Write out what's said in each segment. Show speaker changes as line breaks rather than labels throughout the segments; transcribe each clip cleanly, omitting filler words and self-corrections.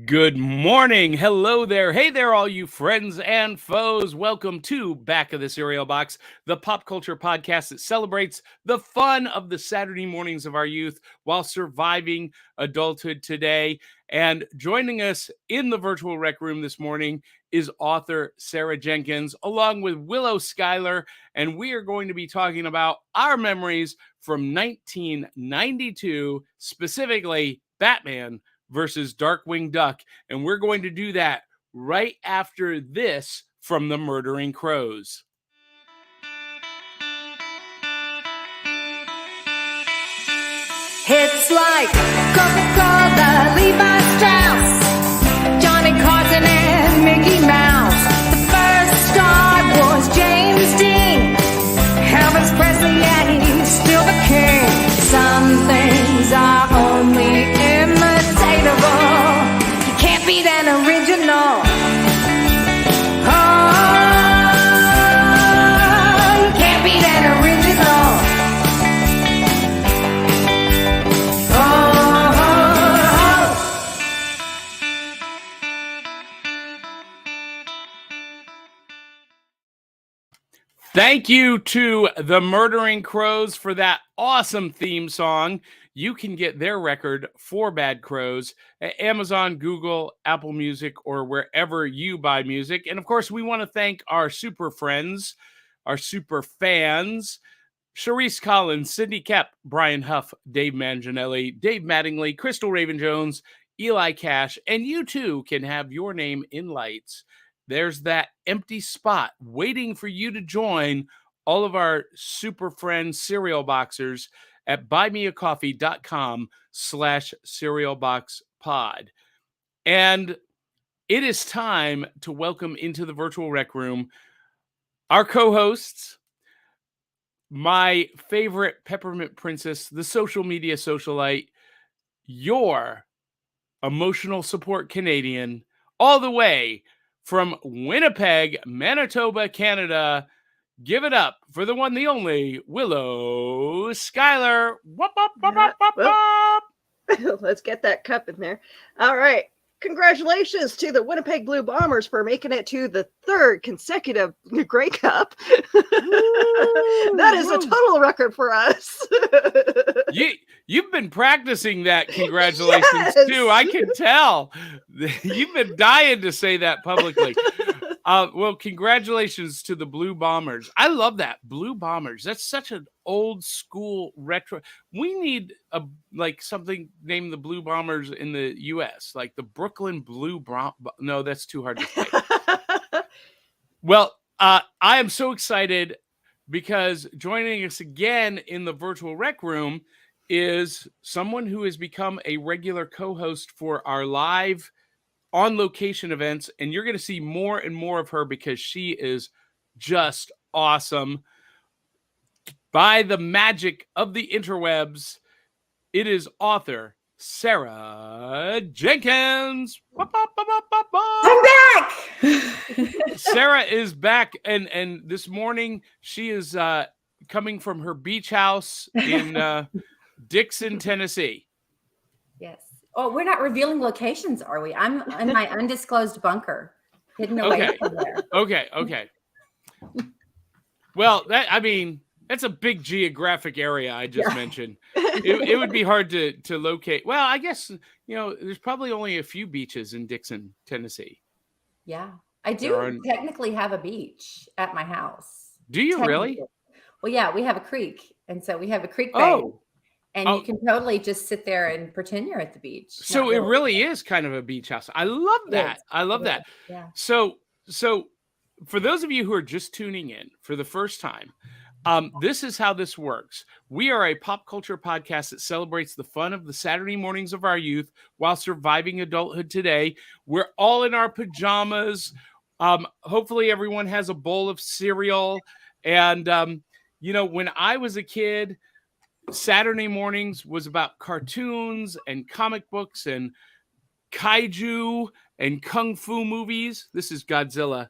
Good morning. Hello there. Hey there, all you friends and foes. Welcome to Back of the Cereal Box, the pop culture podcast that celebrates the fun of the Saturday mornings of our youth while surviving adulthood today. And joining us in the virtual rec room this morning is author Sarah Jenkins, along with Willow Skylor. And we are going to be talking about our memories from 1992, specifically Batman versus Darkwing Duck. And we're going to do that right after this from the Murdering Crows.
It's like Coca-Cola, Levi Strauss, Johnny Carson and Mickey Mouse. The first star was James Dean, Elvis Presley, and he's still the king. Some things are only imitatable. You can't beat an original. Oh, you can't beat an original.
Thank you to the Murdering Crows for that awesome theme song. You can get their record, For Bad Crows, at Amazon, Google, Apple Music, or wherever you buy music. And of course, we want to thank our super friends, our super fans, Charisse Collins, Sydney Kep, Brian Huff, Dave Manginelli, Dave Mattingly, Crystal Raven-Jones, Eli Cash, and you too can have your name in lights. There's that empty spot waiting for you to join all of our super friends cereal boxers at buymeacoffee.com/cerealboxpod. And it is time to welcome into the virtual rec room our co-hosts, my favorite peppermint princess, the social media socialite, your emotional support Canadian, all the way from Winnipeg, Manitoba, Canada. Give it up for the one, the only, Willow Skylor. Whoop, whoop, whoop, whoop, whoop, whoop.
Let's get that cup in there. All right. Congratulations to the Winnipeg Blue Bombers for making it to the third consecutive Grey Cup. That is a total record for us.
You've been practicing that congratulations too. I can tell. You've been dying to say that publicly. Well, congratulations to the Blue Bombers. I love that. Blue Bombers. That's such an old school retro. We need something named the Blue Bombers in the U.S., like the Brooklyn Blue No, that's too hard to say. Well, I am so excited because joining us again in the virtual rec room is someone who has become a regular co-host for our live on-location events, and you're going to see more and more of her because she is just awesome. By the magic of the interwebs, it is author Sarah Jenkins.
I'm back!
Sarah is back, and this morning she is coming from her beach house in Dixon, Tennessee.
Yes. Oh, we're not revealing locations, are we? I'm in my undisclosed bunker, hidden away from there.
Okay. Well, that's a big geographic area I just mentioned. It would be hard to locate. Well, I guess, there's probably only a few beaches in Dixon, Tennessee.
Yeah. I do technically have a beach at my house.
Do you really?
Well, yeah, we have a creek. And so we have a creek bank. And you can totally just sit there and pretend you're at the beach.
So it really is kind of a beach house. I love that. I love that.
Yeah.
So for those of you who are just tuning in for the first time, this is how this works. We are a pop culture podcast that celebrates the fun of the Saturday mornings of our youth while surviving adulthood today. We're all in our pajamas. Hopefully everyone has a bowl of cereal. And, when I was a kid, Saturday mornings was about cartoons and comic books and kaiju and kung fu movies. This is Godzilla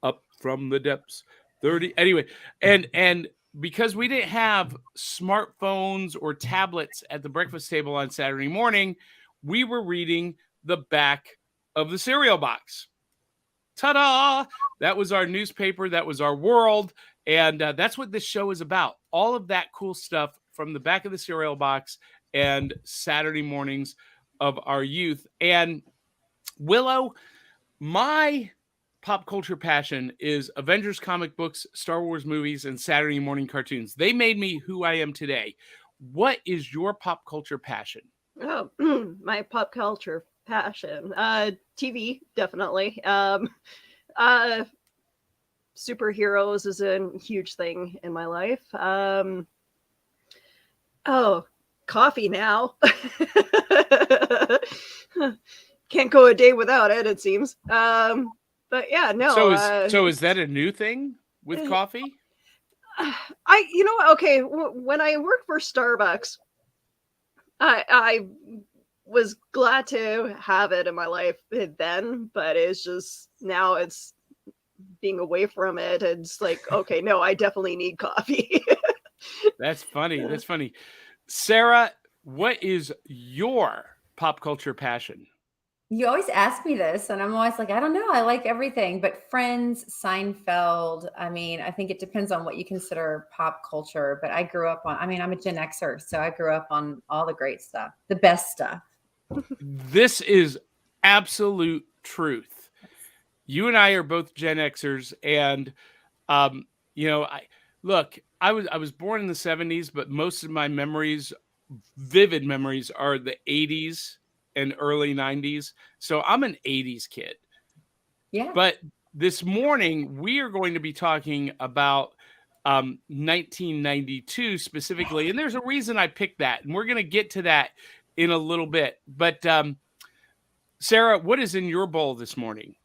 up from the depths. 30. Anyway, and because we didn't have smartphones or tablets at the breakfast table on Saturday morning, we were reading the back of the cereal box. Ta-da! That was our newspaper. That was our world. And that's what this show is about. All of that cool stuff from the back of the cereal box and Saturday mornings of our youth. And Willow, my pop culture passion is Avengers comic books, Star Wars movies, and Saturday morning cartoons. They made me who I am today. What is your pop culture passion?
Oh, my pop culture passion. TV, definitely. Superheroes is a huge thing in my life. Coffee now. Can't go a day without it, it seems. But yeah, no.
So is that a new thing with coffee?
Okay, when I worked for Starbucks, I was glad to have it in my life then, but it's just now it's being away from it. It's like, okay, no, I definitely need coffee.
That's funny. That's funny. Sarah, what is your pop culture passion?
You always ask me this, and I'm always like, I don't know. I like everything, but Friends, Seinfeld. I mean, I think it depends on what you consider pop culture, but I grew up on, I'm a Gen Xer, so I grew up on all the great stuff, the best stuff.
This is absolute truth. You and I are both Gen Xers, and I was born in the 70s, but most of my memories, vivid memories, are the 80s and early 90s. So I'm an 80s kid.
Yeah.
But this morning we are going to be talking about 1992 specifically, and there's a reason I picked that, and we're going to get to that in a little bit. But Sarah, what is in your bowl this morning?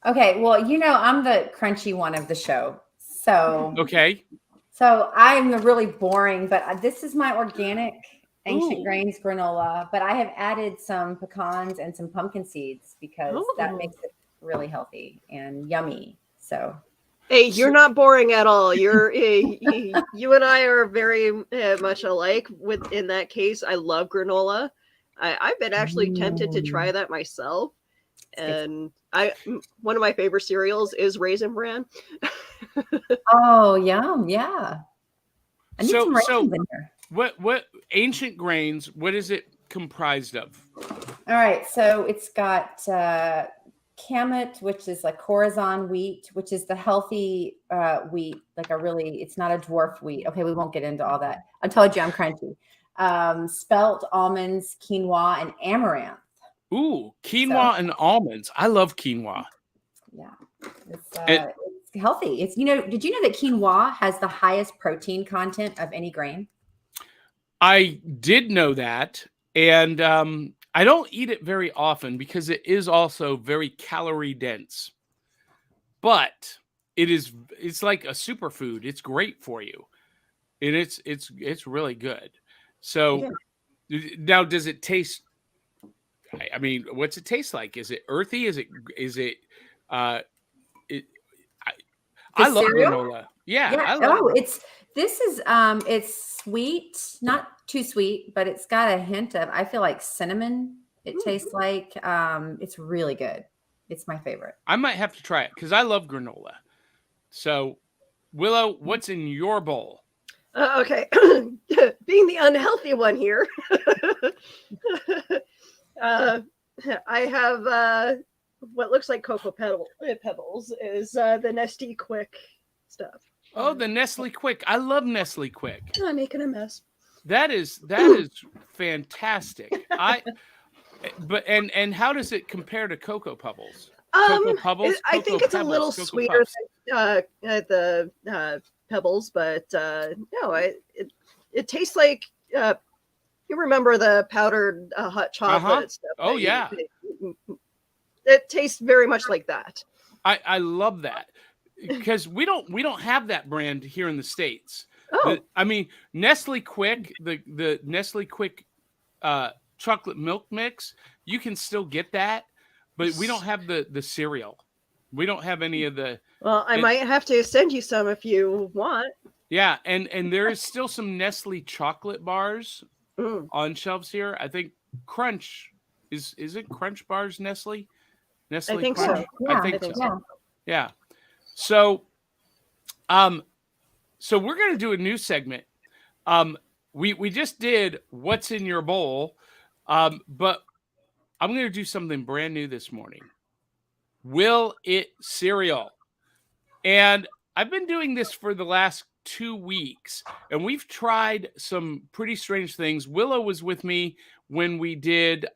Okay, well, I'm the crunchy one of the show. So
okay.
So I'm the really boring, but this is my organic ancient grains granola, but I have added some pecans and some pumpkin seeds because that makes it really healthy and yummy. So
hey, you're not boring at all. You're you and I are very much alike. In that case, I love granola. I've been actually tempted to try that myself, and one of my favorite cereals is Raisin Bran.
Oh, yum! Yeah, I need some raisins in here.
What ancient grains? What is it comprised of?
All right, so it's got kamut, which is like Corazon wheat, which is the healthy wheat, it's not a dwarf wheat. Okay, we won't get into all that. I told you I'm crunchy. Spelt, almonds, quinoa, and amaranth.
Ooh, quinoa and almonds. I love quinoa.
Yeah, it's healthy. It's did you know that quinoa has the highest protein content of any grain?
I did know that, and I don't eat it very often because it is also very calorie dense. But it's like a superfood. It's great for you, and it's really good. So now, does it taste? I mean, what's it taste like? Is it earthy? Is it? I love granola. Yeah.
It's sweet, not too sweet, but it's got a hint of, I feel like cinnamon. It tastes like, it's really good. It's my favorite.
I might have to try it because I love granola. So, Willow, what's in your bowl?
Okay, being the unhealthy one here, I have what looks like cocoa pebbles is the Nestle Quick stuff.
Oh, the Nestle Quick. I love Nestle Quick.
I'm making a mess.
That is fantastic. And how does it compare to Cocoa Pebbles? Cocoa Pebbles?
I think it's a little sweeter than the Pebbles, but no, it tastes like you remember the powdered hot chocolate stuff.
Oh yeah.
It tastes very much like that.
I love that because we don't have that brand here in the States.
Oh.
I mean, Nestle Quick, the Nestle Quick chocolate milk mix, you can still get that, but we don't have the cereal. We don't have any of the.
Well, I might have to send you some if you want.
Yeah, and there is still some Nestle chocolate bars on shelves here. I think Crunch Is it Crunch Bars Nestle? Nestle
I think
Crunch?
so.
Yeah,
I think
think
so.
so.
Yeah. So, so we're gonna do a new segment. We just did what's in your bowl, but I'm gonna do something brand new this morning. Will it cereal? And I've been doing this for the last 2 weeks, and we've tried some pretty strange things. Willow was with me when we did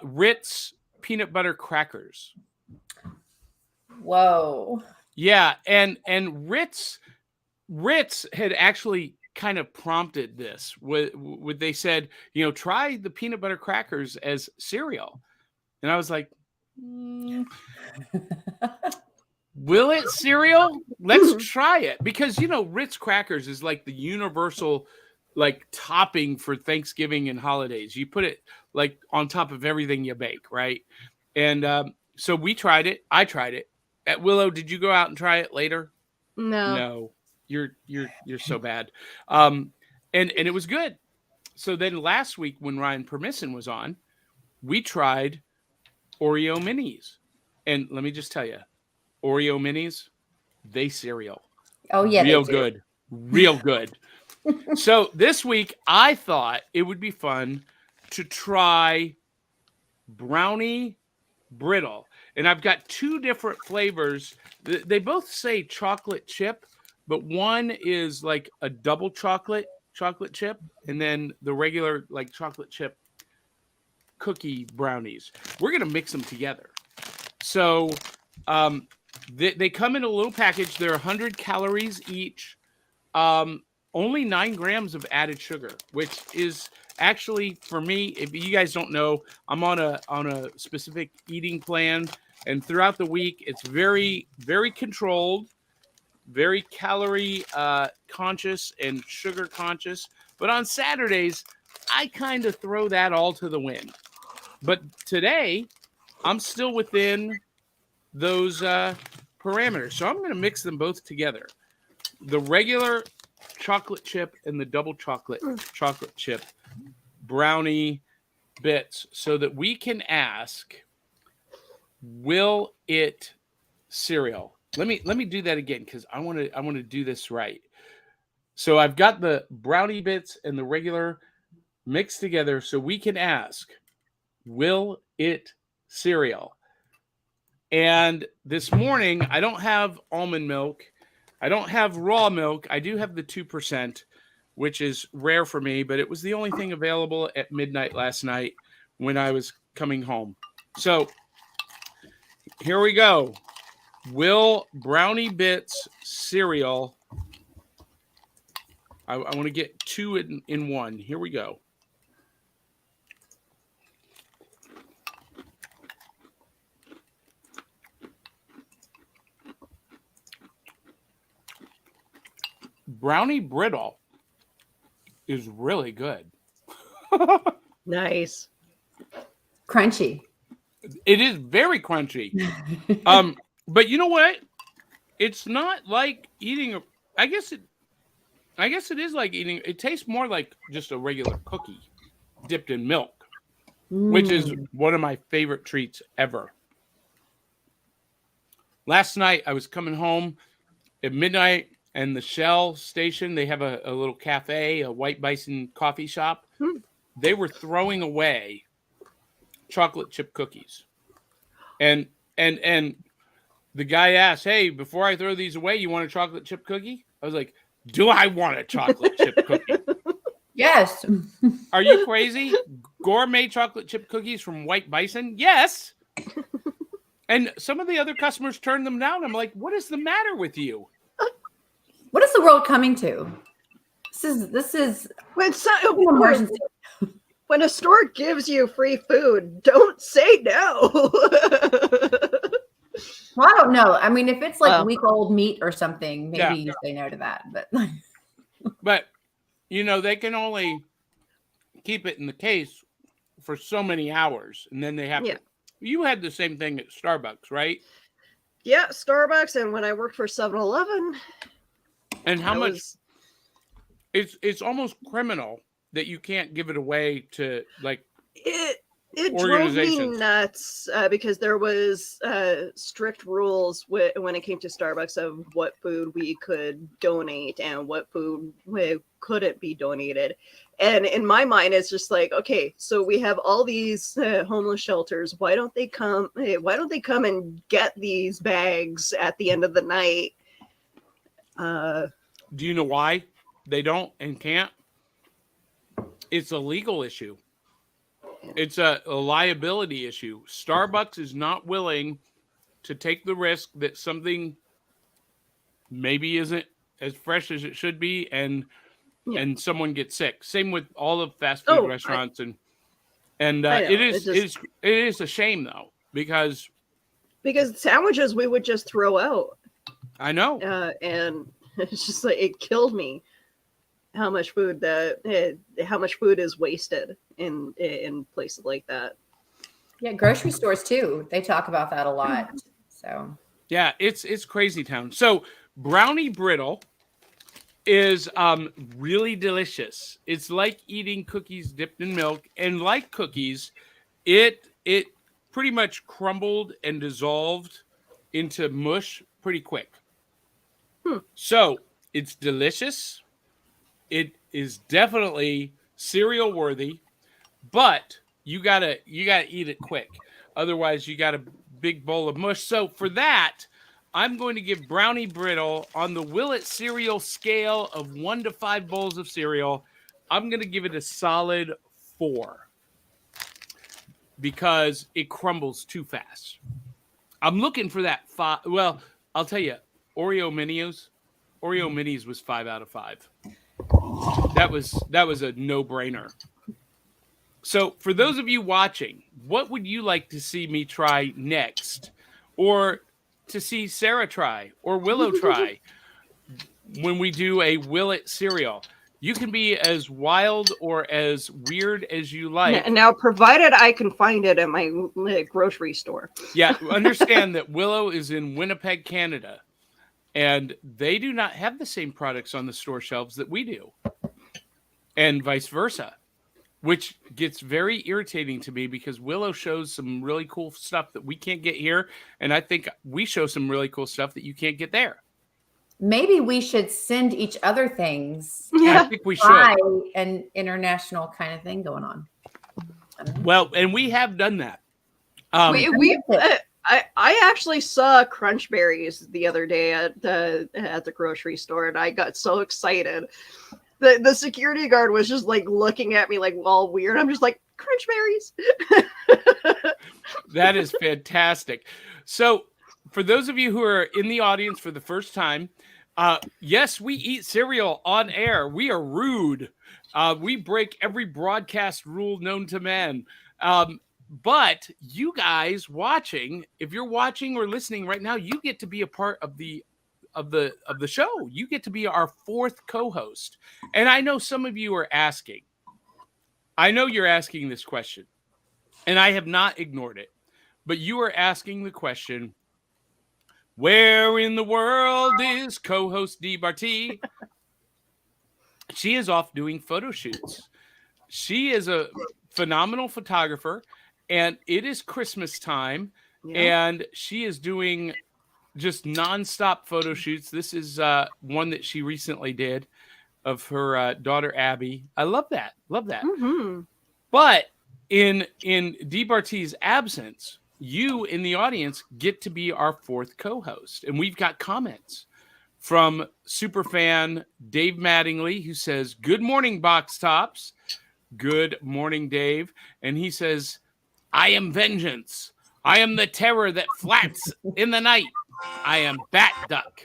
Ritz peanut butter crackers.
Whoa.
Yeah, and Ritz had actually kind of prompted this. Would they said, try the peanut butter crackers as cereal, and I was like, will it cereal? Let's try it, because Ritz crackers is like the universal like topping for Thanksgiving and holidays. You put it like on top of everything you bake, right? And so we tried it. I tried it. At Willow, did you go out and try it later? No. You're so bad. And it was good. So then last week when Ryan Permisson was on, we tried Oreo minis. And let me just tell you, Oreo minis, they cereal.
Oh yeah,
real
they do.
good. Real good. So this week I thought it would be fun to try brownie brittle. And I've got 2 different flavors. They both say chocolate chip, but one is like a double chocolate chip, and then the regular like chocolate chip cookie brownies. We're going to mix them together. So they come in a little package. They're 100 calories each. Only 9 grams of added sugar, which is actually, for me, if you guys don't know, I'm on a specific eating plan, and throughout the week, it's very, very controlled, very calorie conscious and sugar conscious. But on Saturdays, I kind of throw that all to the wind. But today, I'm still within those parameters. So I'm going to mix them both together. The regular chocolate chip and the double chocolate chip brownie bits, so that we can ask, will it cereal? Let me do that again, because I want to do this right. So I've got the brownie bits and the regular mixed together, so we can ask, will it cereal? And this morning I don't have almond milk. I don't have raw milk. I do have the 2%, which is rare for me, but it was the only thing available at midnight last night when I was coming home. So here we go. Will brownie bits cereal? I want to get 2 in one. Here we go. Brownie brittle is really good.
Nice.
Crunchy.
It is very crunchy. But you know what? It's not like eating I guess it is like eating. It tastes more like just a regular cookie dipped in milk, which is one of my favorite treats ever. Last night I was coming home at midnight, and the Shell station, they have a little cafe, a White Bison coffee shop. They were throwing away chocolate chip cookies. And the guy asked, "Hey, before I throw these away, you want a chocolate chip cookie?" I was like, "Do I want a chocolate chip cookie?"
Yes.
Are you crazy? Gourmet chocolate chip cookies from White Bison? Yes. And some of the other customers turned them down. I'm like, what is the matter with you?
What is the world coming to? This is
When
emergency.
when a store gives you free food, don't say no.
Well, I don't know. I mean, if it's like
Well,
week-old meat or something, maybe
Yeah.
you say no to that. But
But, they can only keep it in the case for so many hours. And then they have
Yeah.
to. You had the same thing at Starbucks, right?
Yeah, Starbucks, and when I worked for 7-Eleven,
And how
I
much?
was-
It's almost criminal that you can't give it away to like
It drove me
organizations.
nuts because there was strict rules when it came to Starbucks of what food we could donate and what food couldn't be donated. And in my mind, it's just like, okay, so we have all these homeless shelters. Why don't they come? Why don't they come and get these bags at the end of the night?
Do you know why they don't and can't? It's a legal issue. It's a liability issue. Starbucks is not willing to take the risk that something maybe isn't as fresh as it should be, and someone gets sick. Same with all of fast food restaurants, and it is a shame though because
sandwiches we would just throw out.
I know,
and it's just like it killed me how much food is wasted in places like that.
Yeah, grocery stores too. They talk about that a lot. So
yeah, it's crazy town. So brownie brittle is really delicious. It's like eating cookies dipped in milk, and like cookies, it pretty much crumbled and dissolved into mush pretty quick. So it's delicious. It is definitely cereal worthy, but you gotta eat it quick. Otherwise, you got a big bowl of mush. So for that, I'm going to give brownie brittle on the Willet cereal scale of 1 to 5 bowls of cereal. I'm going to give it a solid 4 because it crumbles too fast. I'm looking for that 5. Well, I'll tell you, Oreo Minis was 5 out of 5. That was a no-brainer. So for those of you watching, what would you like to see me try next? Or to see Sarah try or Willow try when we do a Willet cereal? You can be as wild or as weird as you like.
Now, provided I can find it at my grocery store.
Yeah, understand that Willow is in Winnipeg, Canada, and they do not have the same products on the store shelves that we do, and vice versa, which gets very irritating to me because Willow shows some really cool stuff that we can't get here, and I think we show some really cool stuff that you can't get there.
Maybe we should send each other things.
Yeah. I think we should.
An international kind of thing going on.
Well, and we have done that.
I actually saw crunch berries the other day at the grocery store, and I got so excited. The security guard was just like looking at me like all weird. I'm just like, crunch berries.
That is fantastic. So for those of you who are in the audience for the first time, yes, we eat cereal on air. We are rude. We break every broadcast rule known to man. But you guys watching, if you're watching or listening right now, you get to be a part of the show. You get to be our 4th co-host. And I know some of you are asking. I know you're asking this question, and I have not ignored it. But you are asking the question, where in the world is co-host Dee Barty? She is off doing photo shoots. She is a phenomenal photographer, and it is Christmas time, and she is doing just nonstop photo shoots. This is one that she recently did of her daughter Abby. I love that. Love that. Mm-hmm. But in Dee Barty's absence, you in the audience get to be our 4th co-host. And we've got comments from superfan Dave Mattingly, who says, "Good morning, Box Tops." Good morning, Dave. And he says, "I am vengeance. I am the terror that flats in the night. I am Bat Duck."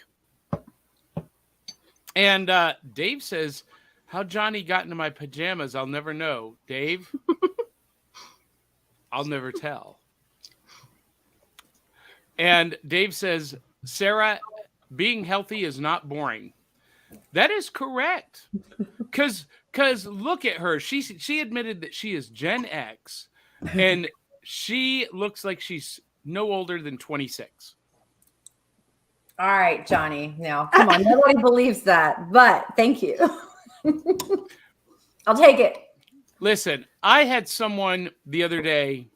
And Dave says, "How Johnny got into my pajamas, I'll never know. Dave, I'll never tell." And Dave says, "Sarah, being healthy is not boring." That is correct. Because look at her. She admitted that she is Gen X, and she looks like she's no older than 26.
All right, Johnny. Now, come on. Nobody believes that, but thank you. I'll take it.
Listen, I had someone the other day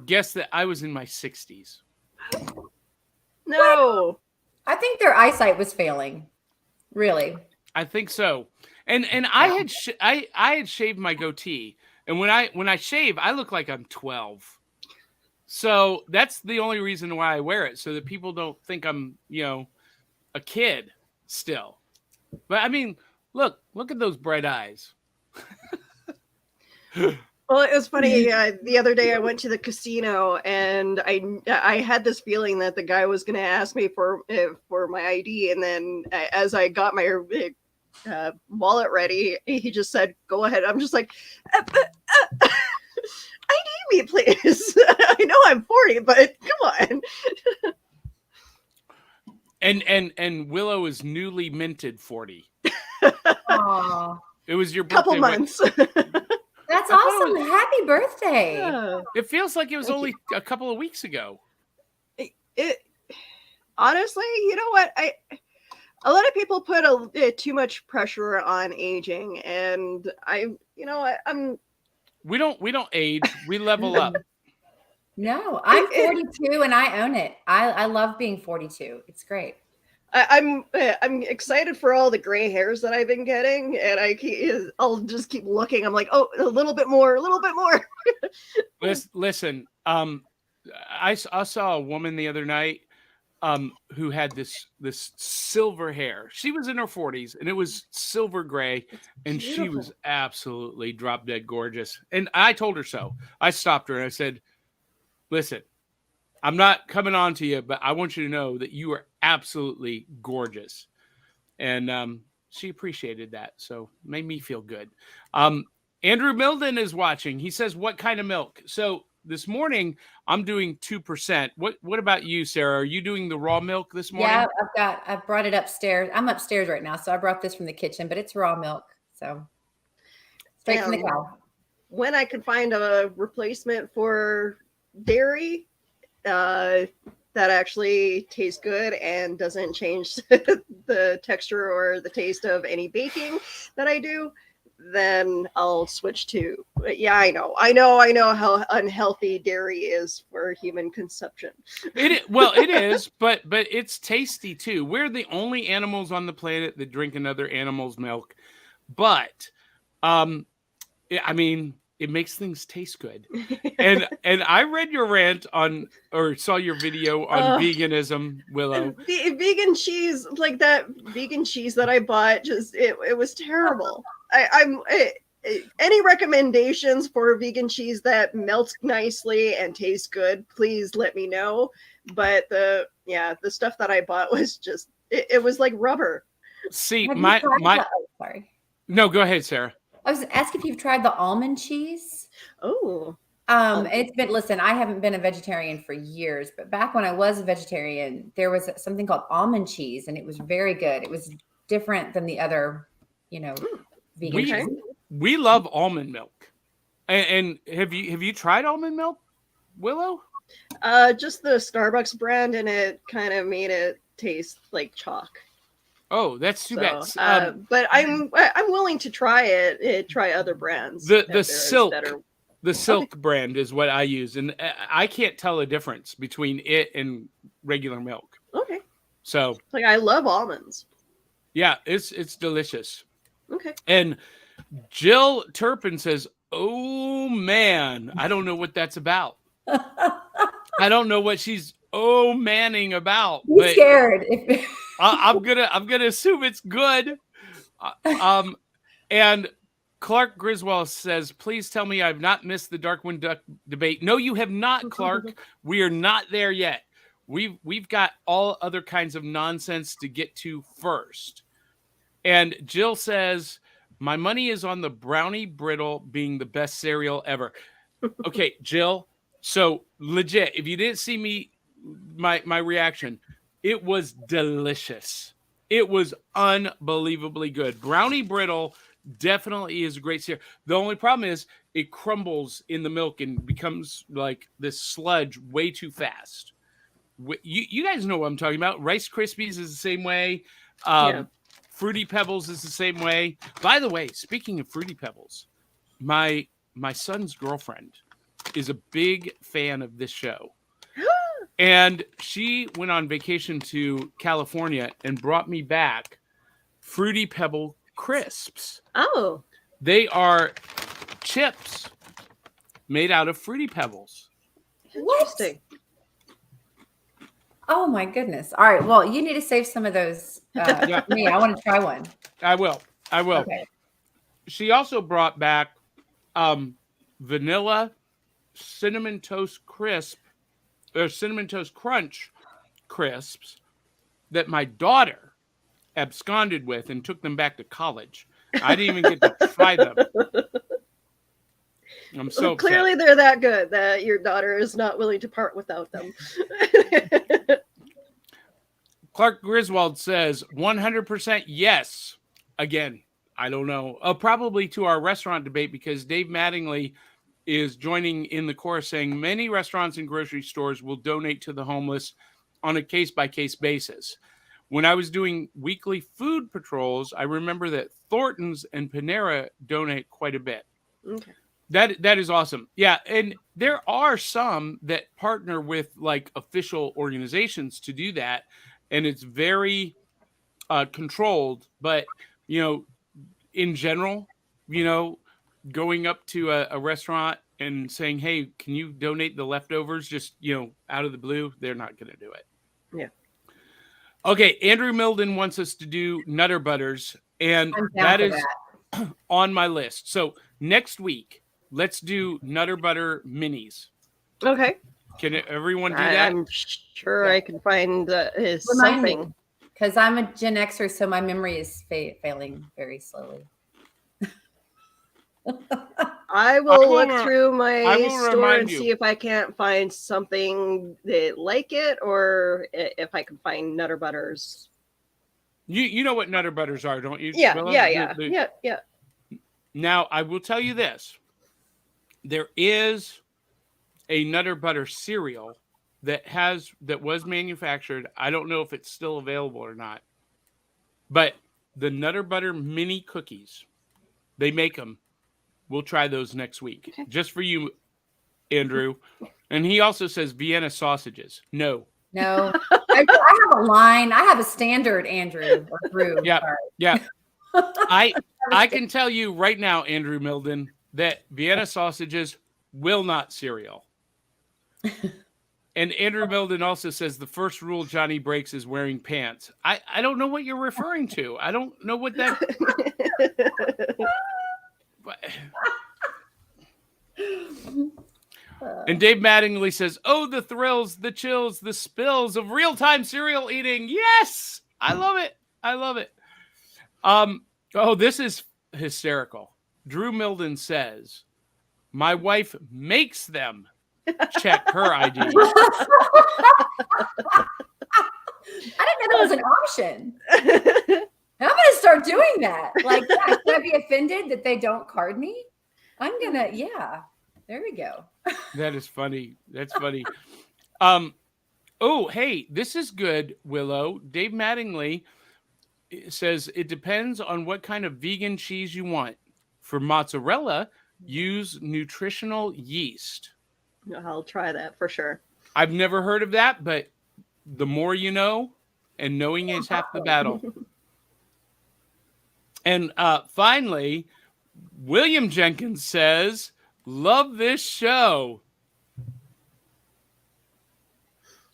guess that I was in my 60s.
No.
I think their eyesight was failing. Really.
I think so. And I had I had shaved my goatee, and when I shave, I look like I'm 12. So that's the only reason why I wear it, so that people don't think I'm, a kid still. But I mean, look at those bright eyes.
Well, it was funny. The other day, I went to the casino, and I had this feeling that the guy was going to ask me for my ID, and then as I got my wallet ready, he just said, "Go ahead." I'm just like, "ID me, please." I know I'm 40, but come on.
And Willow is newly minted 40.
Aww.
It was your birthday.
Couple months.
That's awesome. Happy birthday.
Yeah.
It feels like it was
Thank
only a couple of weeks ago.
It honestly, you know what? A lot of people put too much pressure on aging, and I'm.
We don't age. We level up.
No, I'm 42 and I own it. I love being 42. It's great.
I'm excited for all the gray hairs that I've been getting, and I'll just keep looking. I'm like, oh, a little bit more.
Listen, I saw a woman the other night who had this silver hair. She was in her 40s, and it was silver gray, and she was absolutely drop dead gorgeous. And I told her so. I stopped her and I said, "Listen, I'm not coming on to you, but I want you to know that you are absolutely gorgeous." And she appreciated that, so it made me feel good. Andrew Milden is watching. He says, "What kind of milk?" So this morning, I'm doing 2%. What about you, Sarah? Are you doing the raw milk this morning?
Yeah, I've brought it upstairs. I'm upstairs right now, so I brought this from the kitchen, but it's raw milk, so straight from the cow.
When I can find a replacement for dairy that actually tastes good and doesn't change the texture or the taste of any baking that I do, then I'll switch to. But yeah, I know how unhealthy dairy is for human consumption.
It is, but it's tasty too. We're the only animals on the planet that drink another animal's milk, but it makes things taste good. And I read your rant or saw your video on veganism, Willow.
Vegan cheese, like that vegan cheese that I bought, just it was terrible. Any recommendations for vegan cheese that melts nicely and tastes good, please let me know. But the stuff that I bought was just it was like rubber.
See,
sorry.
No, go ahead, Sarah.
I was asking if you've tried the almond cheese.
Oh.
Listen, I haven't been a vegetarian for years, but back when I was a vegetarian, there was something called almond cheese, and it was very good. It was different than the other, vegan cheese.
We love almond milk. And have you tried almond milk, Willow?
Just the Starbucks brand, and it kind of made it taste like chalk.
Oh, that's too bad.
But I'm willing to try it. Try other brands.
The Silk brand is what I use, and I can't tell a difference between it and regular milk.
Okay.
So,
like, I love almonds.
Yeah, it's delicious.
Okay.
And Jill Turpin says, "Oh man, I don't know what that's about. I don't know what she's manning about."
Be scared.
I'm gonna assume it's good. And Clark Griswold says, "Please tell me I've not missed the Darkwing Duck debate." No, you have not, Clark. We are not there yet. We've got all other kinds of nonsense to get to first. And Jill says, "My money is on the Brownie Brittle being the best cereal ever." Okay, Jill. So legit, if you didn't see my reaction, it was delicious. It was unbelievably good. Brownie Brittle definitely is a great cereal. The only problem is it crumbles in the milk and becomes like this sludge way too fast. You guys know what I'm talking about. Rice Krispies is the same way. Fruity Pebbles is the same way. By the way, speaking of Fruity Pebbles, my my son's girlfriend is a big fan of this show. And she went on vacation to California and brought me back Fruity Pebble crisps.
Oh.
They are chips made out of Fruity Pebbles.
Interesting.
Oh my goodness. All right. Well, you need to save some of those for me. I want to try one.
I will.
Okay.
She also brought back vanilla cinnamon toast crisp or cinnamon toast crunch crisps that my daughter absconded with and took them back to college. I didn't even get to try them. I'm so
clearly they're that good that your daughter is not willing to part without them.
Clark Griswold says 100% yes. Again, I don't know. Probably to our restaurant debate, because Dave Mattingly is joining in the chorus saying many restaurants and grocery stores will donate to the homeless on a case-by-case basis. When I was doing weekly food patrols, I remember that Thornton's and Panera donate quite a bit.
Okay.
That is awesome. Yeah, and there are some that partner with like official organizations to do that, and it's very controlled. But in general, going up to a restaurant and saying, "Hey, can you donate the leftovers?" Just out of the blue, they're not going to do it.
Yeah.
Okay, Andrew Milden wants us to do Nutter Butters, and
that
is on my list. So next week, let's do Nutter Butter minis.
Okay.
Can everyone do that?
I'm sure I can find
something. Because I'm a Gen Xer, so my memory is failing very slowly.
I will look through my store and see if I can't find something that like it, or if I can find Nutter Butters.
You know what Nutter Butters are, don't you?
Yeah,
Willow?
yeah.
Now, I will tell you this. There is a Nutter Butter cereal that was manufactured. I don't know if it's still available or not. But the Nutter Butter mini cookies, they make them. We'll try those next week. Okay. Just for you, Andrew. And he also says Vienna sausages. No.
I have a line. I have a standard, Andrew. Or Drew.
Yeah. Sorry. Yeah. I can tell you right now, Andrew Milden, that Vienna sausages will not cereal. And Andrew Milden also says the first rule Johnny breaks is wearing pants. I don't know what you're referring to. I don't know what that. And Dave Mattingly says, "Oh, the thrills, the chills, the spills of real-time cereal eating." Yes, I love it. I love it. Oh, this is hysterical. Drew Milden says, "My wife makes them check her ID."
I didn't know that was an option. I'm going to start doing that. Like, yeah, should I be offended that they don't card me? I'm going to, there we go.
That is funny. That's funny. Oh, hey, this is good, Willow. Dave Mattingly says it depends on what kind of vegan cheese you want. For mozzarella, use nutritional yeast.
I'll try that for sure.
I've never heard of that, but the more you know, and knowing is half the battle. And finally, William Jenkins says, "Love this show."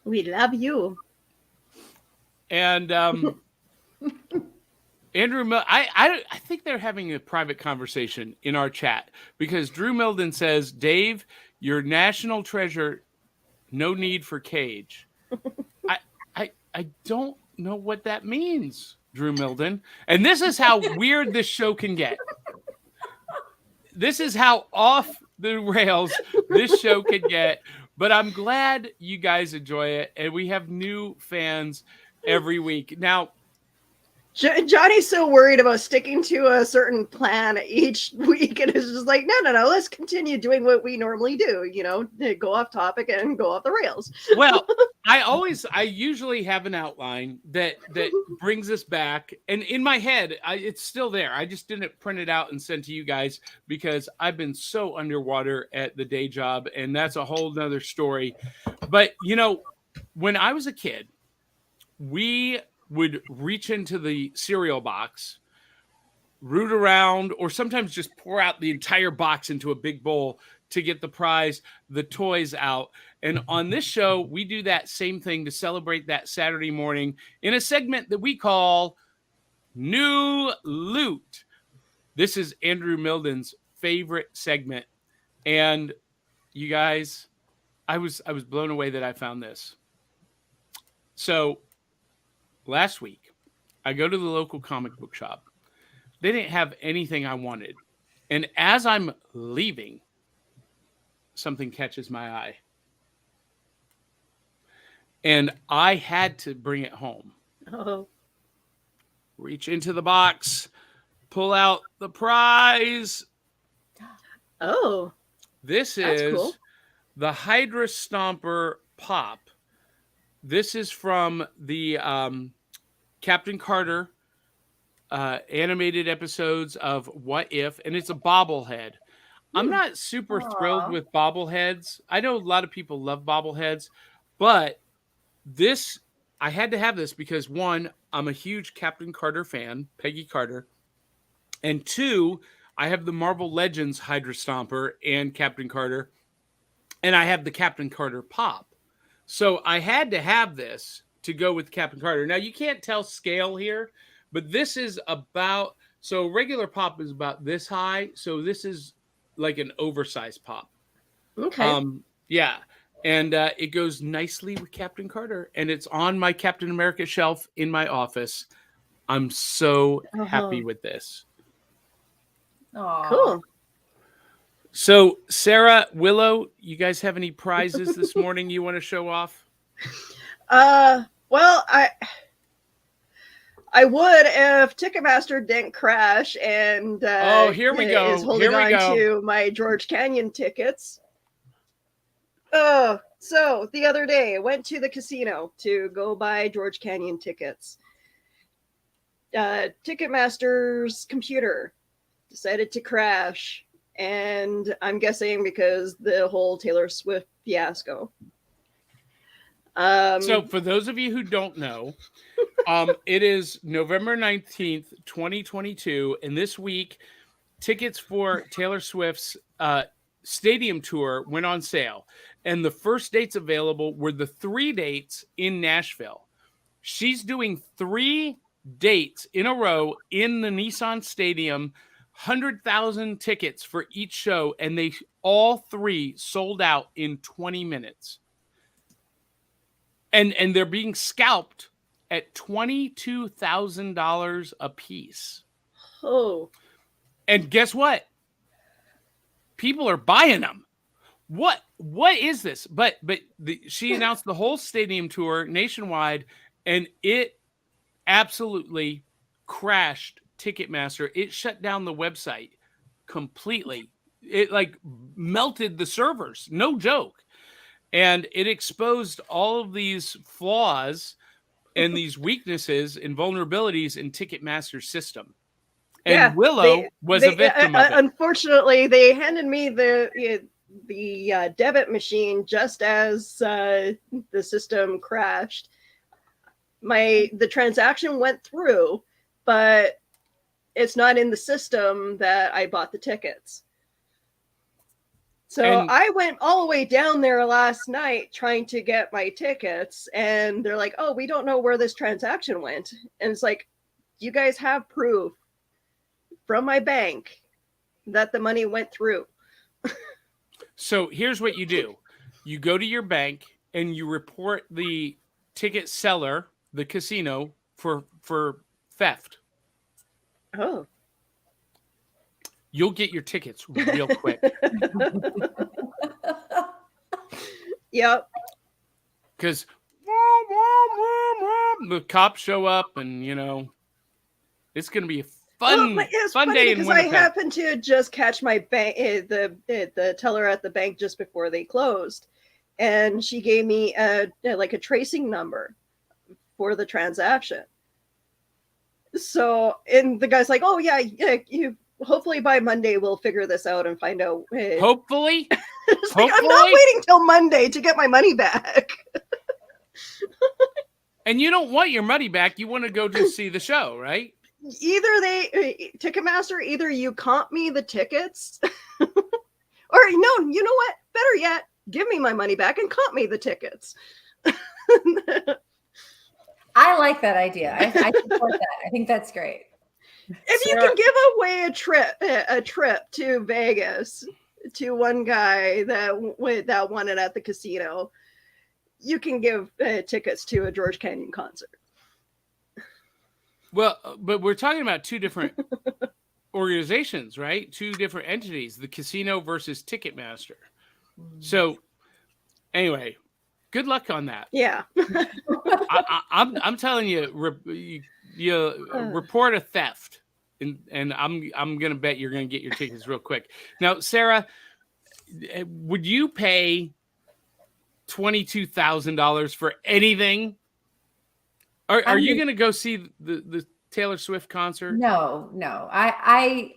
We love you.
And Andrew, I think they're having a private conversation in our chat, because Drew Milden says, "Dave, your national treasure, no need for cage." I don't know what that means, Drew Milden. And this is how weird this show can get. This is how off the rails this show can get. But I'm glad you guys enjoy it, and we have new fans every week. Now,
Johnny's so worried about sticking to a certain plan each week, and it's just like, no, let's continue doing what we normally do, go off topic and go off the rails.
Well, I usually have an outline that brings us back, and in my head, it's still there. I just didn't print it out and send to you guys because I've been so underwater at the day job, and that's a whole nother story. But when I was a kid, we would reach into the cereal box, root around, or sometimes just pour out the entire box into a big bowl to get the prize, the toys out. And on this show, we do that same thing to celebrate that Saturday morning in a segment that we call New Loot. This is Andrew Milden's favorite segment. And you guys, I was blown away that I found this. So last week, I go to the local comic book shop. They didn't have anything I wanted. And as I'm leaving, something catches my eye. And I had to bring it home.
Oh.
Reach into the box, pull out the prize.
Oh.
This is cool. The Hydra Stomper Pop. This is from the Captain Carter animated episodes of What If, and it's a bobblehead. I'm not super thrilled with bobbleheads. I know a lot of people love bobbleheads, but this, I had to have this because one, I'm a huge Captain Carter fan, Peggy Carter, and two, I have the Marvel Legends Hydra Stomper and Captain Carter, and I have the Captain Carter Pop. So I had to have this to go with Captain Carter. Now, you can't tell scale here, but this is about, so regular pop is about this high. So this is like an oversized pop.
Okay.
Yeah. And it goes nicely with Captain Carter. And it's on my Captain America shelf in my office. I'm so happy with this.
Aww.
Cool.
So, Sarah, Willow, you guys have any prizes this morning you want to show off?
Well, I would if Ticketmaster didn't crash and
here we go.
Is holding on to my George Canyon tickets. So the other day I went to the casino to go buy George Canyon tickets. Ticketmaster's computer decided to crash, and I'm guessing because the whole Taylor Swift fiasco.
So for those of you who don't know, it is November 19th, 2022. And this week, tickets for Taylor Swift's stadium tour went on sale. And the first dates available were the 3 dates in Nashville. She's doing 3 dates in a row in the Nissan Stadium, 100,000 tickets for each show. And they all 3 sold out in 20 minutes. And they're being scalped at $22,000 a piece.
Oh.
And guess what? People are buying them. What is this? But she announced the whole stadium tour nationwide, and it absolutely crashed Ticketmaster. It shut down the website completely. It like melted the servers. No joke. And it exposed all of these flaws and these weaknesses and vulnerabilities in Ticketmaster's system. And Willow was a victim of it.
Unfortunately, they handed me the debit machine just as the system crashed. The transaction went through, but it's not in the system that I bought the tickets. So I went all the way down there last night trying to get my tickets, and they're like, oh, we don't know where this transaction went. And it's like, you guys have proof from my bank that the money went through.
So here's what you do. You go to your bank and you report the ticket seller, the casino, for theft.
Oh.
You'll get your tickets real quick.
Yep.
Because the cops show up, and it's going to be a fun day in Winnipeg.
I happened to just catch my bank, the teller at the bank just before they closed, and she gave me a tracing number for the transaction. So, and the guy's like, "Oh yeah, you hopefully by Monday we'll figure this out and find out."
Hopefully,
Like, I'm not waiting till Monday to get my money back.
And you don't want your money back. You want to go just see the show, right?
Either Ticketmaster, either you comp me the tickets, or no, you know what? Better yet, give me my money back and comp me the tickets.
I like that idea. I support that. I think that's great.
If you can give away a trip to Vegas to one guy that won it at the casino, you can give tickets to a George Canyon concert.
Well, but we're talking about two different organizations, right? Two different entities, the casino versus Ticketmaster. So anyway, good luck on that.
Yeah.
I'm telling you, you report a theft, and I'm gonna bet you're gonna get your tickets real quick. Now, Sarah, would you pay $22,000 for anything? Are you gonna go see the Taylor Swift concert?
No. I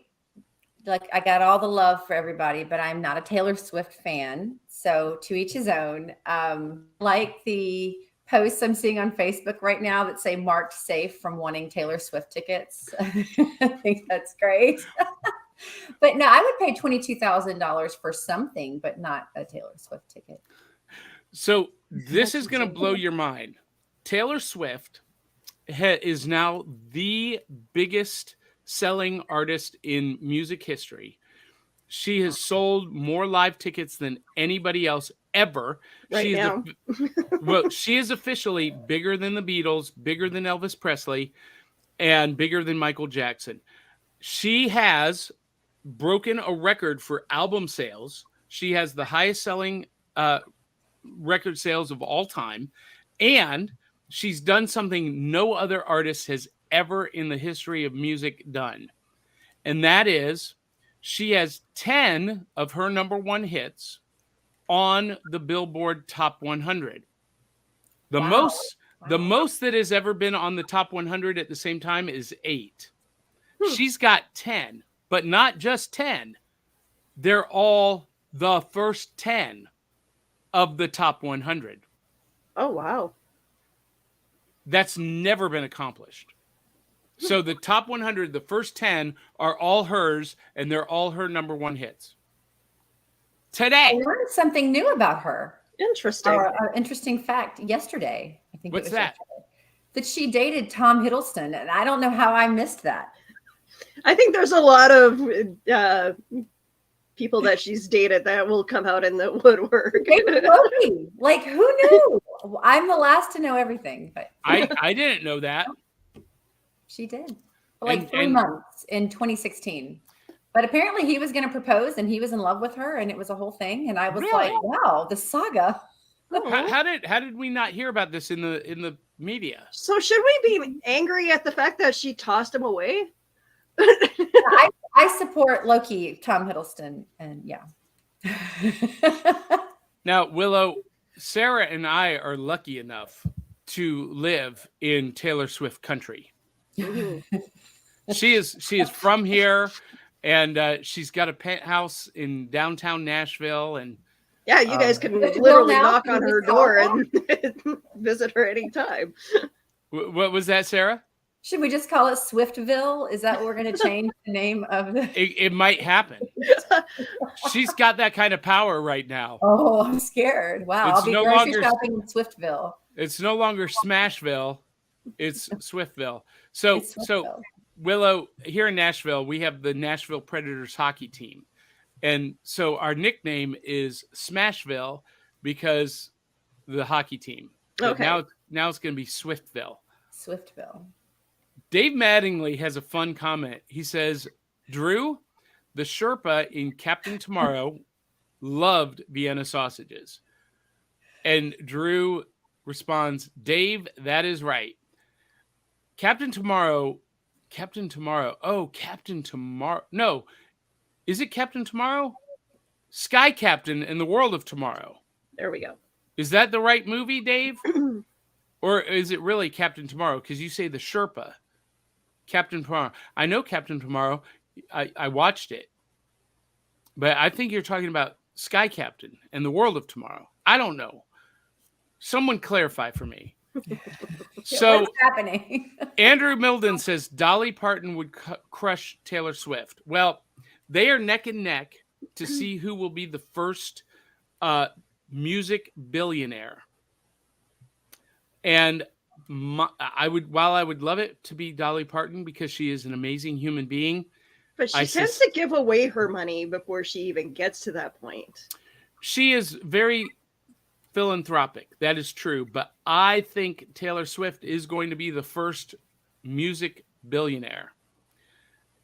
got all the love for everybody, but I'm not a Taylor Swift fan. So to each his own. Like the posts I'm seeing on Facebook right now that say marked safe from wanting Taylor Swift tickets. I think that's great. But no, I would pay $22,000 for something, but not a Taylor Swift ticket.
So this is going to blow your mind. Taylor Swift is now the biggest selling artist in music history. She has sold more live tickets than anybody else ever.
Right now.
Well, she is officially bigger than the Beatles, bigger than Elvis Presley, and bigger than Michael Jackson. She has broken a record for album sales. She has the highest selling record sales of all time. And she's done something no other artist has ever in the history of music done. And that is she has 10 of her number one hits on the Billboard Top 100. The most that has ever been on the Top 100 at the same time is 8. She's got 10, but not just 10. They're all the first 10 of the Top 100.
Oh, wow.
That's never been accomplished. So the Top 100, the first 10 are all hers, and they're all her number one hits. Today.
I learned something new about her.
Interesting.
An interesting fact yesterday. I think.
What's that?
That she dated Tom Hiddleston, and I don't know how I missed that.
I think there's a lot of people that she's dated that will come out in the woodwork.
Like, who knew? I'm the last to know everything, but
I didn't know that.
She did. For like 3 months in 2016. But apparently he was going to propose and he was in love with her and it was a whole thing. And I was like, wow, the saga.
How did we not hear about this in the media?
So should we be angry at the fact that she tossed him away?
I support Loki, Tom Hiddleston, and yeah.
Now, Willow, Sarah and I are lucky enough to live in Taylor Swift country. She is from here, and she's got a penthouse in downtown Nashville, and
yeah, you guys can literally knock on her door and visit her anytime.
What was that, Sarah?
Should we just call it Swiftville? Is that what we're going to change the name of the?
It might happen. She's got that kind of power right now.
Oh, I'm scared. Wow, I'll be grocery shopping in Swiftville.
It's no longer Smashville. It's Swiftville. So Willow, here in Nashville, we have the Nashville Predators hockey team. And so our nickname is Smashville because the hockey team. But
okay.
Now it's going to be Swiftville.
Swiftville.
Dave Mattingly has a fun comment. He says, Drew, the Sherpa in Captain Tomorrow loved Vienna sausages. And Drew responds, Dave, that is right. Captain Tomorrow. Oh, Captain Tomorrow. No. Is it Captain Tomorrow? Sky Captain in the World of Tomorrow.
There we go.
Is that the right movie, Dave? Or is it really Captain Tomorrow? Because you say the Sherpa. Captain Tomorrow. I know Captain Tomorrow. I watched it. But I think you're talking about Sky Captain and the World of Tomorrow. I don't know. Someone clarify for me. So
what's happening?
Andrew Milden says Dolly Parton would crush Taylor Swift. Well, they are neck and neck to see who will be the first music billionaire. And while I would love it to be Dolly Parton because she is an amazing human being.
But she tends to give away her money before she even gets to that point.
She is very philanthropic. That is true. But I think Taylor Swift is going to be the first music billionaire.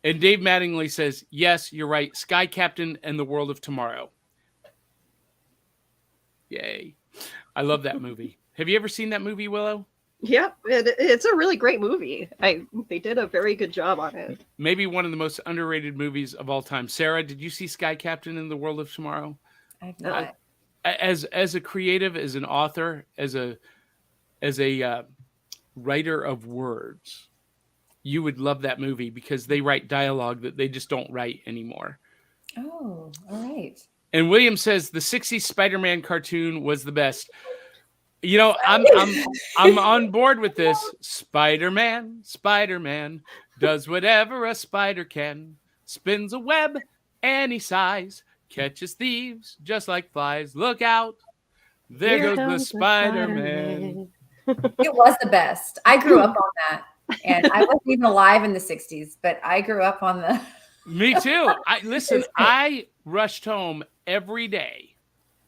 And Dave Mattingly says, yes, you're right. Sky Captain and the World of Tomorrow. Yay. I love that movie. Have you ever seen that movie, Willow?
Yep, it's a really great movie. They did a very good job on it.
Maybe one of the most underrated movies of all time. Sarah, did you see Sky Captain and the World of Tomorrow?
I've not.
As a creative, as an author, as a writer of words, you would love that movie because they write dialogue that they just don't write anymore.
Oh, all right.
And William says the 60s Spider-Man cartoon was the best. You know, I'm on board with this. Spider-Man does whatever a spider can. Spins a web any size. Catches thieves just like flies. Look out. There goes the Spider-Man.
It was the best. I grew up on that. And I wasn't even alive in the 60s, but I grew up on the...
Me too. I rushed home every day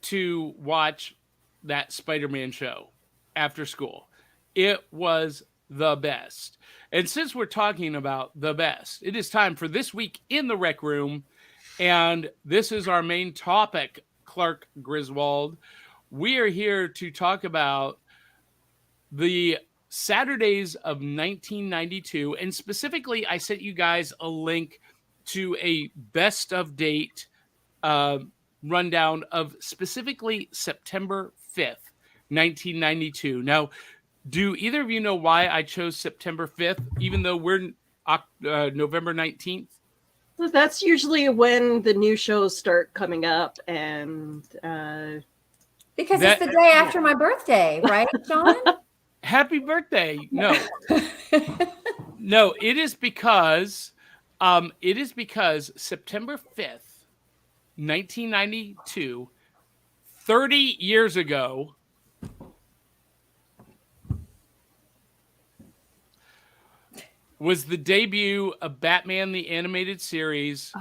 to watch that Spider-Man show after school. It was the best. And since we're talking about the best, it is time for This Week in the Rec Room. And this is our main topic, Clark Griswold. We are here to talk about the Saturdays of 1992. And specifically, I sent you guys a link to a best of date rundown of specifically September 5th, 1992. Now, do either of you know why I chose September 5th, even though we're November 19th?
Well, that's usually when the new shows start coming up, and
because it's the day after my birthday, right, John?
Happy birthday! No, no, it is because September 5th, 1992, 30 years ago, was the debut of Batman the Animated Series,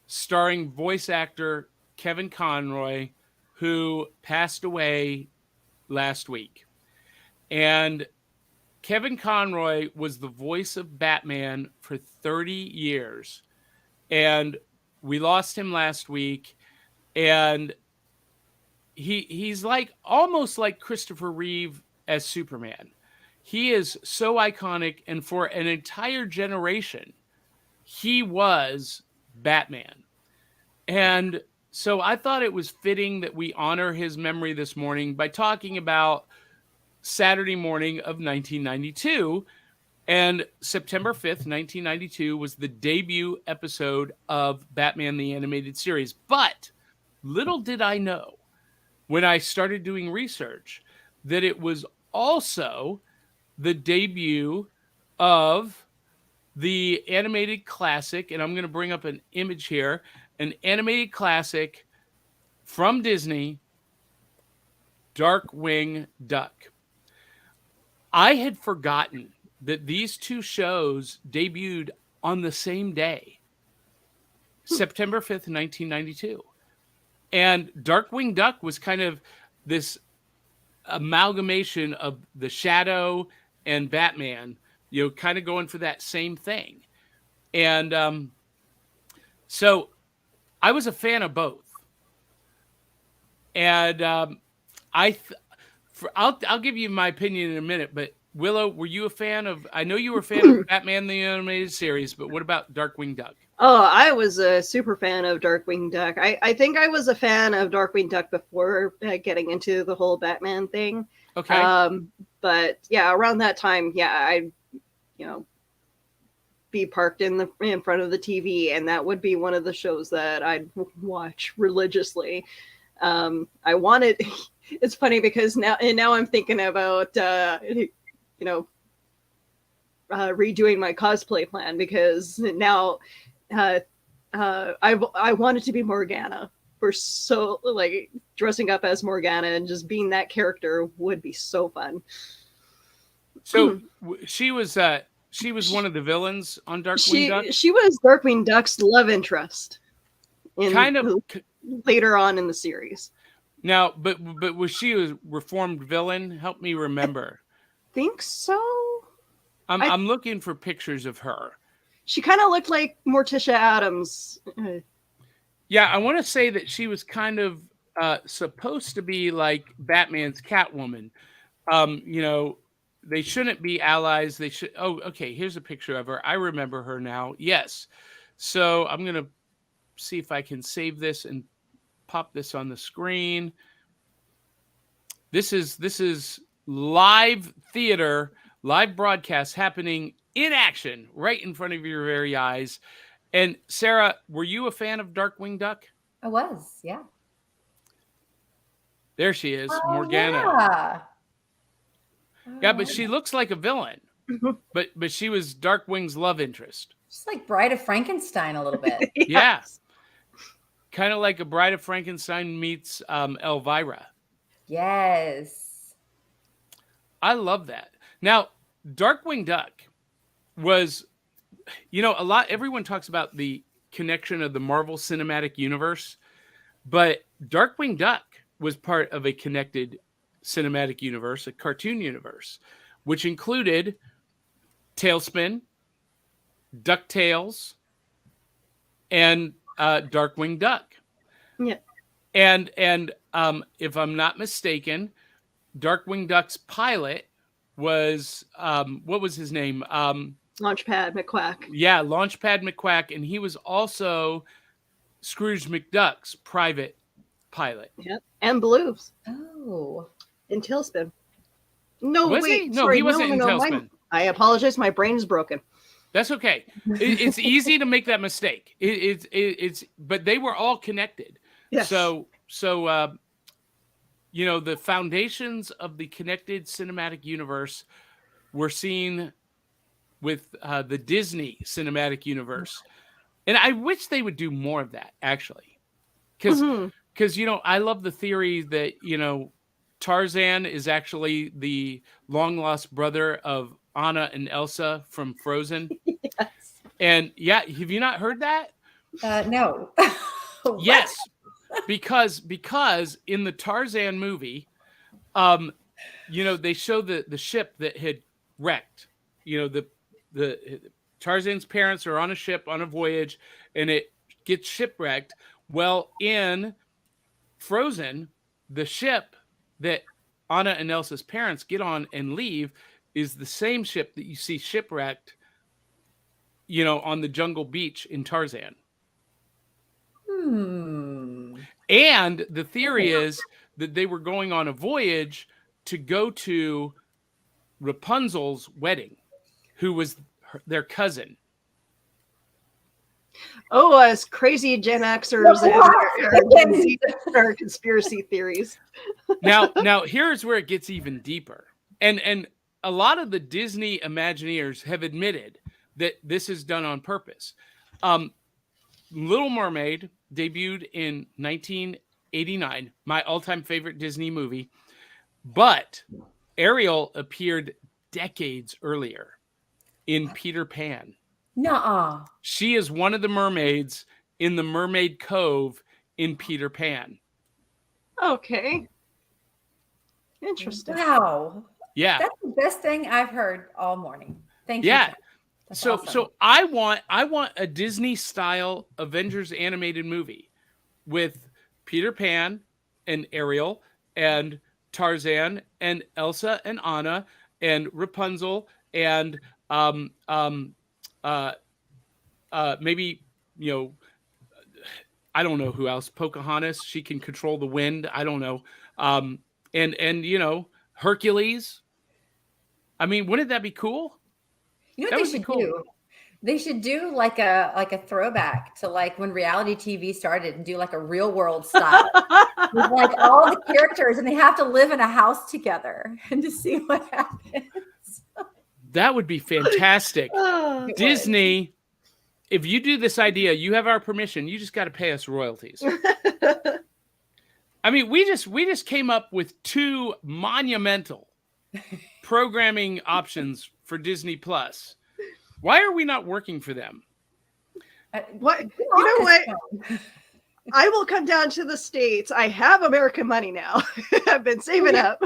starring voice actor Kevin Conroy, who passed away last week. And Kevin Conroy was the voice of Batman for 30 years. And we lost him last week. And he's like almost like Christopher Reeve as Superman. He is so iconic, and for an entire generation, he was Batman. And so I thought it was fitting that we honor his memory this morning by talking about Saturday morning of 1992. And September 5th, 1992 was the debut episode of Batman the Animated Series. But little did I know when I started doing research that it was also the debut of the animated classic, and I'm going to bring up an image here, an animated classic from Disney, Darkwing Duck. I had forgotten that these two shows debuted on the same day, September 5th, 1992. And Darkwing Duck was kind of this amalgamation of the Shadow and Batman, you know, kind of going for that same thing. And so I was a fan of both. And I'll give you my opinion in a minute, but Willow, were you a fan of, I know you were a fan of Batman the Animated Series, but what about Darkwing Duck?
Oh, I was a super fan of Darkwing Duck. I think I was a fan of Darkwing Duck before getting into the whole Batman thing.
Okay.
But yeah, around that time, yeah, I'd be parked in front of the TV, and that would be one of the shows that I'd watch religiously. I wanted. It's funny because now I'm thinking about redoing my cosplay plan because now I wanted to be Morgana. For so like dressing up as Morgana and just being that character would be so fun.
So she was one of the villains on Darkwing Duck.
She was Darkwing Duck's love interest
Kind of
later on in the series.
Now, but was she a reformed villain? Help me remember.
Think so.
I'm looking for pictures of her.
She kind of looked like Morticia Addams.
Yeah, I want to say that she was kind of supposed to be like Batman's Catwoman. They shouldn't be allies. They should. Oh, okay. Here's a picture of her. I remember her now. Yes. So I'm gonna see if I can save this and pop this on the screen. This is live theater, live broadcast happening in action right in front of your very eyes. And Sarah, were you a fan of Darkwing Duck?
I was, yeah.
There she is,
Oh,
Morgana.
Yeah.
Yeah, but she looks like a villain. but she was Darkwing's love interest.
Just like Bride of Frankenstein a little bit.
Yeah. Kind of like a Bride of Frankenstein meets Elvira.
Yes.
I love that. Now, Darkwing Duck was, everyone talks about the connection of the Marvel Cinematic Universe, but Darkwing Duck was part of a connected cinematic universe, a cartoon universe, which included Tailspin, DuckTales, and Darkwing Duck.
Yeah.
And if I'm not mistaken, Darkwing Duck's pilot was what was his name?
Launchpad McQuack.
Yeah, Launchpad McQuack, and he was also Scrooge McDuck's private pilot.
Yep, and Blues.
Oh.
In Tailspin. No,
was
wait.
He? No,
sorry,
he wasn't in Tailspin.
I apologize. My brain is broken.
That's okay. It's easy to make that mistake. It's but they were all connected.
Yes.
So the foundations of the connected cinematic universe were seen with the Disney cinematic universe. And I wish they would do more of that, actually. Because I love the theory that, Tarzan is actually the long-lost brother of Anna and Elsa from Frozen.
Yes.
And, yeah, have you not heard that?
No.
Yes. Because in the Tarzan movie, they show the ship that had wrecked. The Tarzan's parents are on a ship on a voyage, and it gets shipwrecked. Well, in Frozen, the ship that Anna and Elsa's parents get on and leave is the same ship that you see shipwrecked, on the jungle beach in Tarzan. And the theory is that they were going on a voyage to go to Rapunzel's wedding, who was their cousin.
Oh, as crazy Gen Xers and Gen Z are conspiracy theories.
Now here's where it gets even deeper. And a lot of the Disney Imagineers have admitted that this is done on purpose. Little Mermaid debuted in 1989, my all-time favorite Disney movie, but Ariel appeared decades earlier in Peter Pan.
Nuh-uh.
She is one of the mermaids in the Mermaid Cove in Peter Pan.
Okay. Interesting.
Wow.
Yeah.
That's the best thing I've heard all morning. Thank you.
Yeah.
That's
So
awesome.
so I want a Disney style Avengers animated movie with Peter Pan and Ariel and Tarzan and Elsa and Anna and Rapunzel and maybe I don't know who else. Pocahontas, she can control the wind. I don't know. And Hercules. I mean, wouldn't that be cool?
You know
That
what
would
they
be
should
cool.
do? They should do like a throwback to like when reality TV started and do like a real world style with like all the characters, and they have to live in a house together and to see what happens.
That would be fantastic.
Oh,
Disney, if you do this idea, you have our permission. You just got to pay us royalties. I mean, we just came up with 2 monumental programming options for Disney Plus. Why are we not working for them?
what? You know what? I will come down to the States. I have American money now. I've been saving up.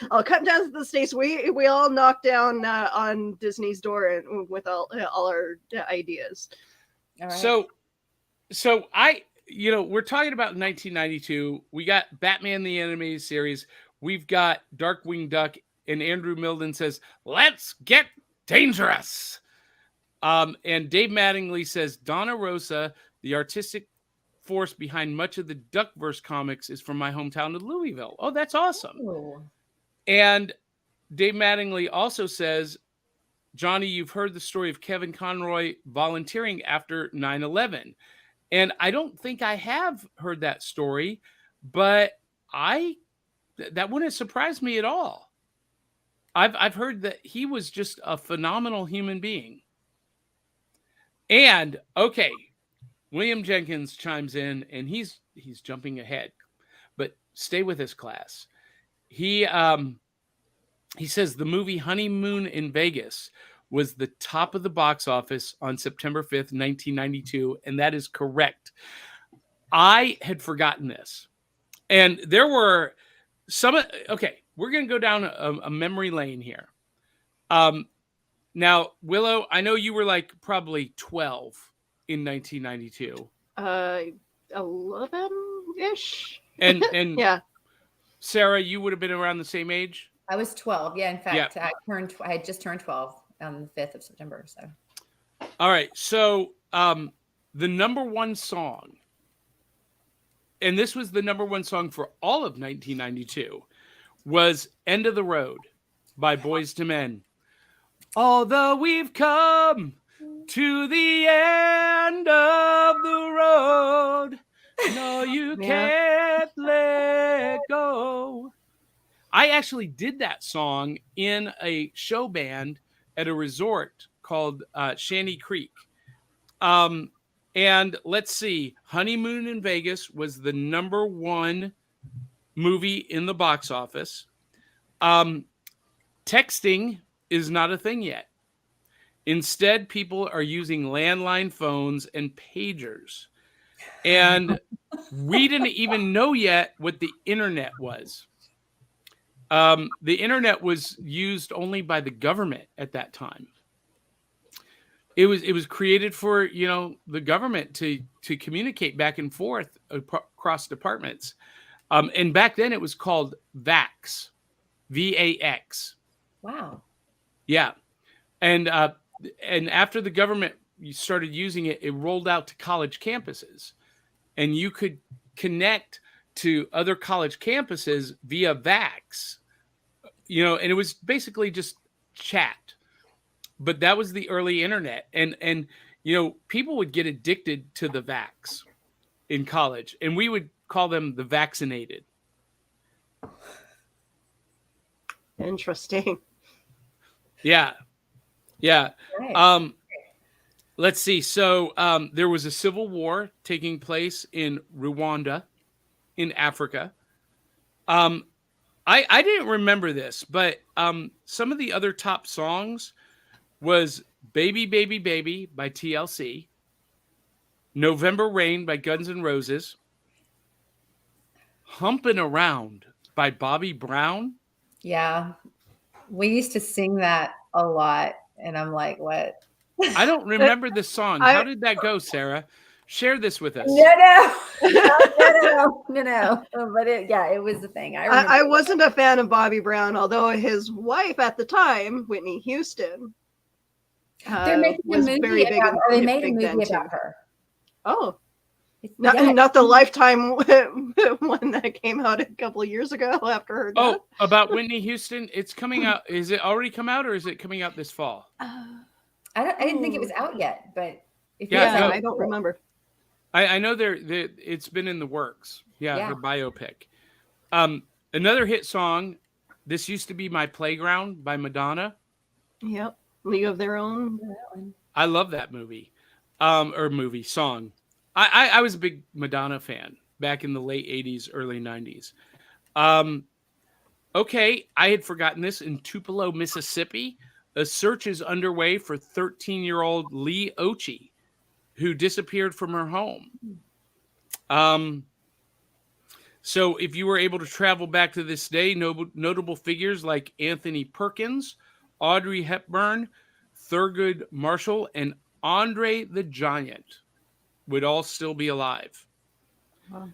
I'll come down to the States. We all knock down on Disney's door and with all our ideas.
All right.
So we're talking about 1992. We got Batman the Animated Series. We've got Darkwing Duck, and Andrew Milden says, "Let's get dangerous." And Dave Mattingly says, "Donna Rosa, the artistic force behind much of the Duckverse comics, is from my hometown of Louisville." Oh, that's awesome.
Ooh.
And Dave Mattingly also says, "Johnny, you've heard the story of Kevin Conroy volunteering after 9/11. And I don't think I have heard that story, but that wouldn't surprise me at all. I've heard that he was just a phenomenal human being." And okay, William Jenkins chimes in, and he's jumping ahead, but stay with us, class. He says the movie Honeymoon in Vegas was the top of the box office on September 5th, 1992, and that is correct. I had forgotten this, and there were some. Okay, we're going to go down a memory lane here. Now, Willow, I know you were like probably 12 in 1992.
11-ish.
And
Yeah.
Sarah, you would have been around the same age?
I was 12. Yeah, in fact,
Yeah.
I had just turned 12 on the 5th of September. So,
All right. So the number one song, and this was the number one song for all of 1992, was End of the Road by Boyz II Men. Although we've come to the end of the road, no, you can't let go. I actually did that song in a show band at a resort called Shanty Creek. And let's see, Honeymoon in Vegas was the number one movie in the box office. Texting is not a thing yet. Instead, people are using landline phones and pagers. And we didn't even know yet what the internet was. The internet was used only by the government at that time. It was created for, the government to communicate back and forth across departments. And back then it was called VAX, VAX.
wow.
Yeah. And after the government started using it, it rolled out to college campuses, and you could connect to other college campuses via VAX, and it was basically just chat. But that was the early internet. And people would get addicted to the VAX in college, and we would call them the vaccinated.
Interesting.
Yeah. Yeah.
Right.
Let's see. So there was a civil war taking place in Rwanda in Africa. I didn't remember this, but some of the other top songs was Baby, Baby, Baby by TLC, November Rain by Guns N' Roses, Humpin' Around by Bobby Brown.
Yeah. We used to sing that a lot. And I'm like, what?
I don't remember this song. How did that go, Sarah? Share this with us.
No. But it was the thing.
I wasn't a fan of Bobby Brown, although his wife at the time, Whitney Houston,
they're making a movie about her. They made a movie about her.
Oh,
It's,
not the Lifetime one that came out a couple of years ago after her death.
Oh, about Whitney Houston. It's coming out. Is it already come out, or is it coming out this fall?
I didn't think it was out yet, but if
Yeah,
it's out,
I don't remember.
I know it's been in the works. Yeah,
Yeah.
her biopic. Another hit song. This Used to Be My Playground by Madonna.
Yep. League of Their Own.
I love that movie. Or movie song. I was a big Madonna fan back in the late 80s, early 90s. Okay, I had forgotten this. In Tupelo, Mississippi, a search is underway for 13-year-old Lee Ochi, who disappeared from her home. So if you were able to travel back to this day, notable figures like Anthony Perkins, Audrey Hepburn, Thurgood Marshall, and Andre the Giant would all still be alive.
Wow.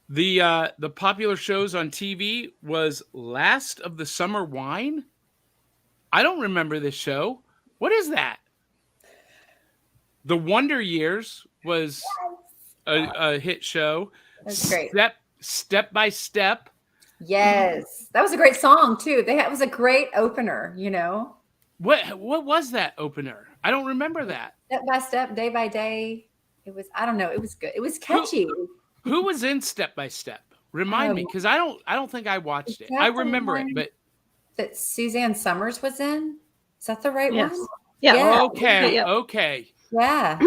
The popular shows on TV was Last of the Summer Wine. I don't remember this show. What is that? The Wonder Years was a hit show.
That's great.
Step by Step.
Yes, that was a great song too. It was a great opener. You know,
What was that opener? I don't remember that.
Step by step, day by day. It was. I don't know. It was good. It was catchy.
Who was in Step by Step? Remind me, because I don't think I watched it. I remember it, but
that Suzanne Summers was in. Is that the right
Yes.
one?
Yeah.
Yeah.
okay.
Yeah.
Okay.
Yeah.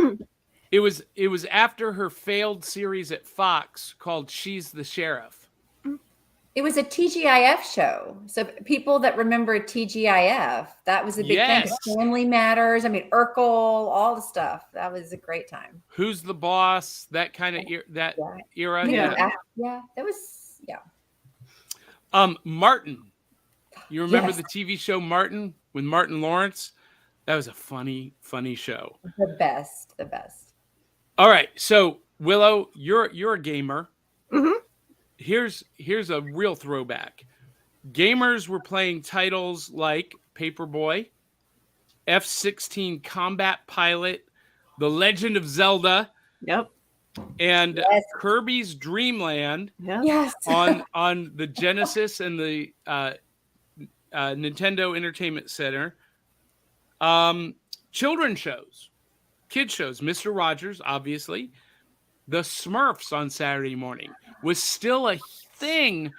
It was after her failed series at Fox called She's the Sheriff.
It was a TGIF show. So people that remember TGIF, that was a big
Yes.
thing. Family Matters. I mean, Urkel, all the stuff. That was a great time.
Who's the Boss? That kind of era.
I think it was that was
Martin. You remember
Yes.
the TV show Martin with Martin Lawrence? That was a funny show.
the best. The best.
All right, so Willow, you're a gamer.
Mhm.
Here's a real throwback. Gamers were playing titles like Paperboy, F-16 Combat Pilot, The Legend of Zelda,
Yep.
and
Yes.
Kirby's Dream Land
Yeah.
Yes.
on the Genesis and the Nintendo Entertainment Center. Children's shows, kid shows, Mr. Rogers, obviously. The Smurfs on Saturday morning was still a thing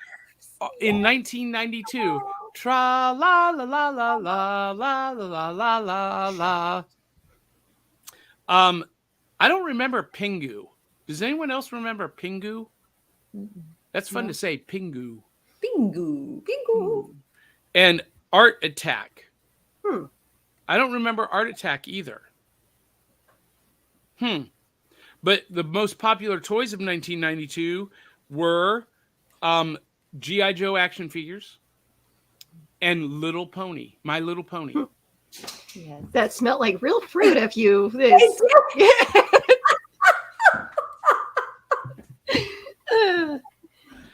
in 1992. Tra la la la la la la la la la la. I don't remember Pingu. Does anyone else remember Pingu? That's fun to say, Pingu.
Bingo. Bingo.
And Art Attack.
Hmm.
I don't remember Art Attack either. But the most popular toys of 1992 were G.I. Joe action figures and Little Pony, My Little Pony.
Yes.
That smelled like real fruit if you.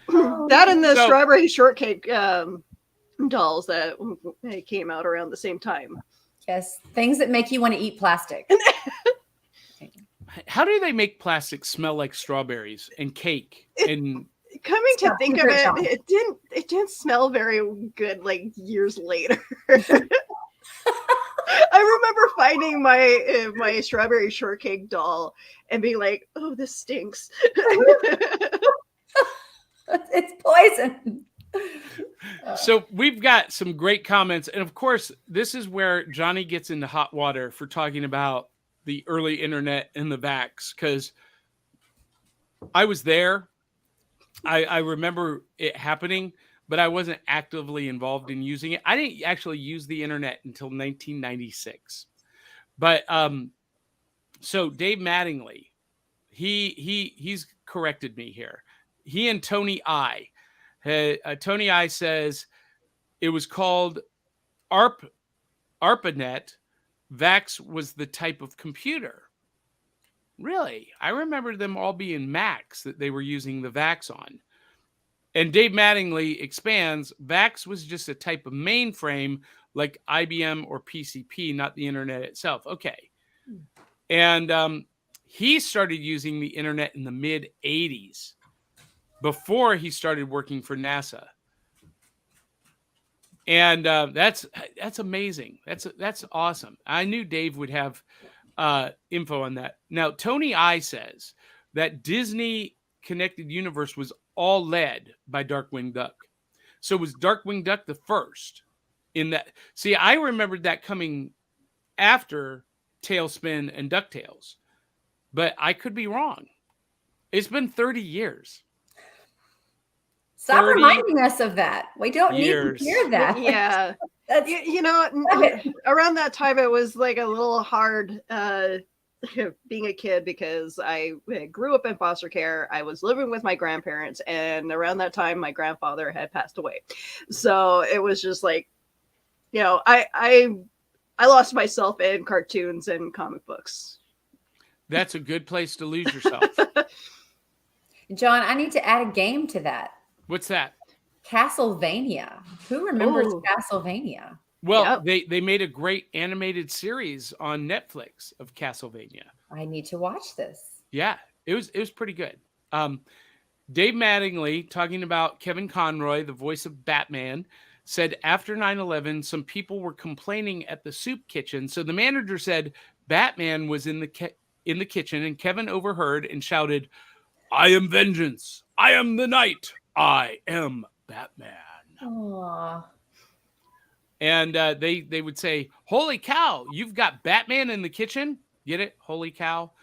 That and the strawberry shortcake dolls that came out around the same time.
Yes. Things that make you want to eat plastic.
How do they make plastic smell like strawberries and cake? And
Coming to
Stop.
think of
Great
it,
song.
it didn't smell very good like years later. I remember finding my strawberry shortcake doll and being like, "Oh, this stinks."
It's poison.
so we've got some great comments. And of course, this is where Johnny gets into hot water for talking about the early internet and the vax, because I was there. I remember it happening, but I wasn't actively involved in using it. I didn't actually use the internet until 1996. But so Dave Mattingly, he's corrected me here. He and Tony I. Tony I says it was called ARPANET. VAX was the type of computer. Really? I remember them all being Macs that they were using the VAX on. And Dave Mattingly expands, VAX was just a type of mainframe like IBM or PCP, not the internet itself. Okay. And He started using the internet in the mid 80s before he started working for NASA. And that's amazing. That's awesome. I knew Dave would have info on that. Now, Tony I says that Disney Connected Universe was all led by Darkwing Duck. So was Darkwing Duck the first in that? See, I remembered that coming after Tailspin and DuckTales, but I could be wrong. It's been 30 years.
Stop reminding us of that. We don't need to hear that.
Yeah. Around that time, it was like a little hard being a kid because I grew up in foster care. I was living with my grandparents, and around that time, my grandfather had passed away. So it was just like, I lost myself in cartoons and comic books.
That's a good place to lose yourself.
John, I need to add a game to that.
What's that?
Castlevania. Who remembers Castlevania?
Well, they made a great animated series on Netflix of Castlevania.
I need to watch this.
Yeah, it was pretty good. Dave Mattingly, talking about Kevin Conroy, the voice of Batman, said after 9/11, some people were complaining at the soup kitchen. So the manager said Batman was in the kitchen, and Kevin overheard and shouted, "I am vengeance. I am the night. I am Batman."
Aww.
And they would say, "Holy cow, you've got Batman in the kitchen." Get it? Holy cow.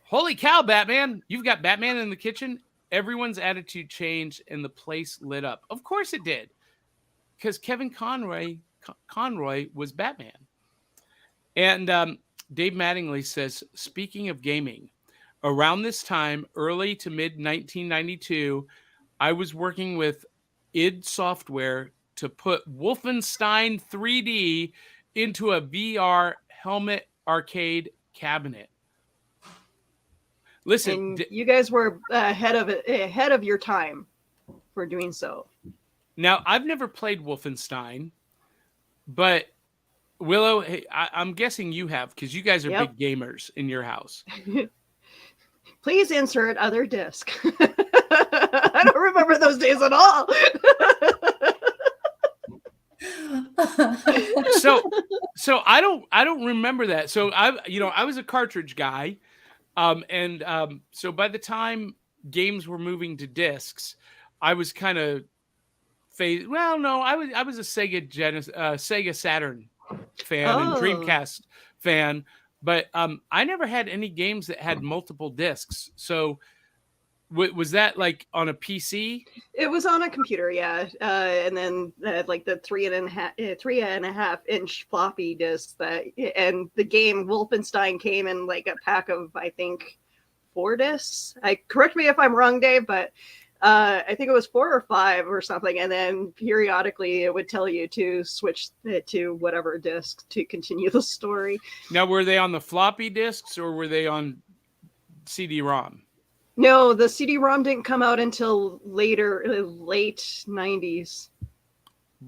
Holy cow, Batman. You've got Batman in the kitchen. Everyone's attitude changed and the place lit up. Of course it did. Because Kevin Conroy was Batman. And Dave Mattingly says, speaking of gaming, around this time, early to mid 1992, I was working with id Software to put Wolfenstein 3D into a VR helmet arcade cabinet. Listen,
you guys were ahead of your time for doing so.
Now, I've never played Wolfenstein, but Willow, hey, I'm guessing you have because you guys are big gamers in your house.
Please insert other disc. I don't remember those days at all.
So I don't remember that. So I was a cartridge guy, so by the time games were moving to discs, I was kind of Well, no, I was a Sega Saturn fan and Dreamcast fan, but I never had any games that had multiple discs. So was that like on a PC?
It was on a computer, yeah, and then like the 3.5 inch floppy disk and the game Wolfenstein came in like a pack of I think 4 discs. Correct me if I'm wrong, Dave, but I think it was 4 or 5 or something, and then periodically it would tell you to switch it to whatever disc to continue the story.
Now, were they on the floppy disks or were they on CD-ROM?
No, the CD-ROM didn't come out until late 90s.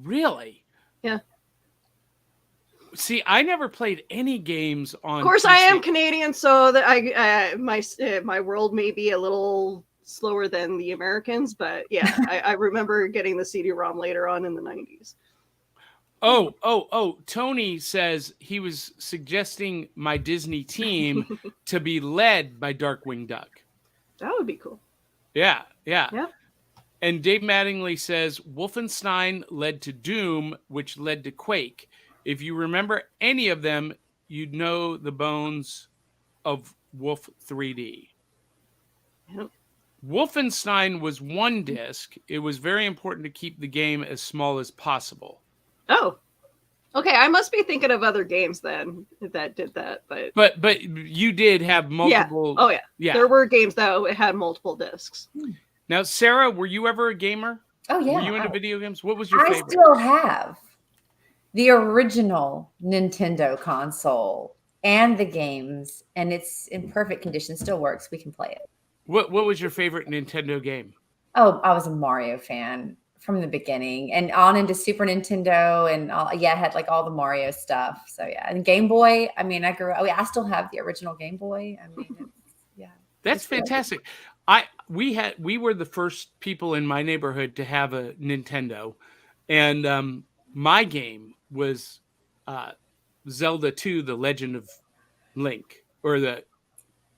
Really?
Yeah.
See, I never played any games on.
Of course,
PC.
I am Canadian, so that my world may be a little slower than the Americans, but yeah, I remember getting the CD-ROM later on in the 90s.
Oh, Tony says he was suggesting my Disney team to be led by Darkwing Duck.
That would be cool.
Yeah.
Yeah.
And Dave Mattingly says Wolfenstein led to Doom, which led to Quake. If you remember any of them, you'd know the bones of Wolf 3D.
Yep.
Wolfenstein was 1 disc. It was very important to keep the game as small as possible.
Oh, okay. I must be thinking of other games then that did that,
but you did have multiple.
Yeah. Oh yeah. There were games that had multiple discs.
Now, Sarah, were you ever a gamer?
Oh yeah.
Were you into video games? What was your favorite?
I still have the original Nintendo console and the games, and it's in perfect condition. Still works. We can play it.
What was your favorite Nintendo game?
Oh, I was a Mario fan from the beginning and on into Super Nintendo and I had like all the Mario stuff. So yeah, and Game Boy. I mean, I still have the original Game Boy. I mean,
That's fantastic. We were the first people in my neighborhood to have a Nintendo, and my game was Zelda 2: The Legend of Link, or the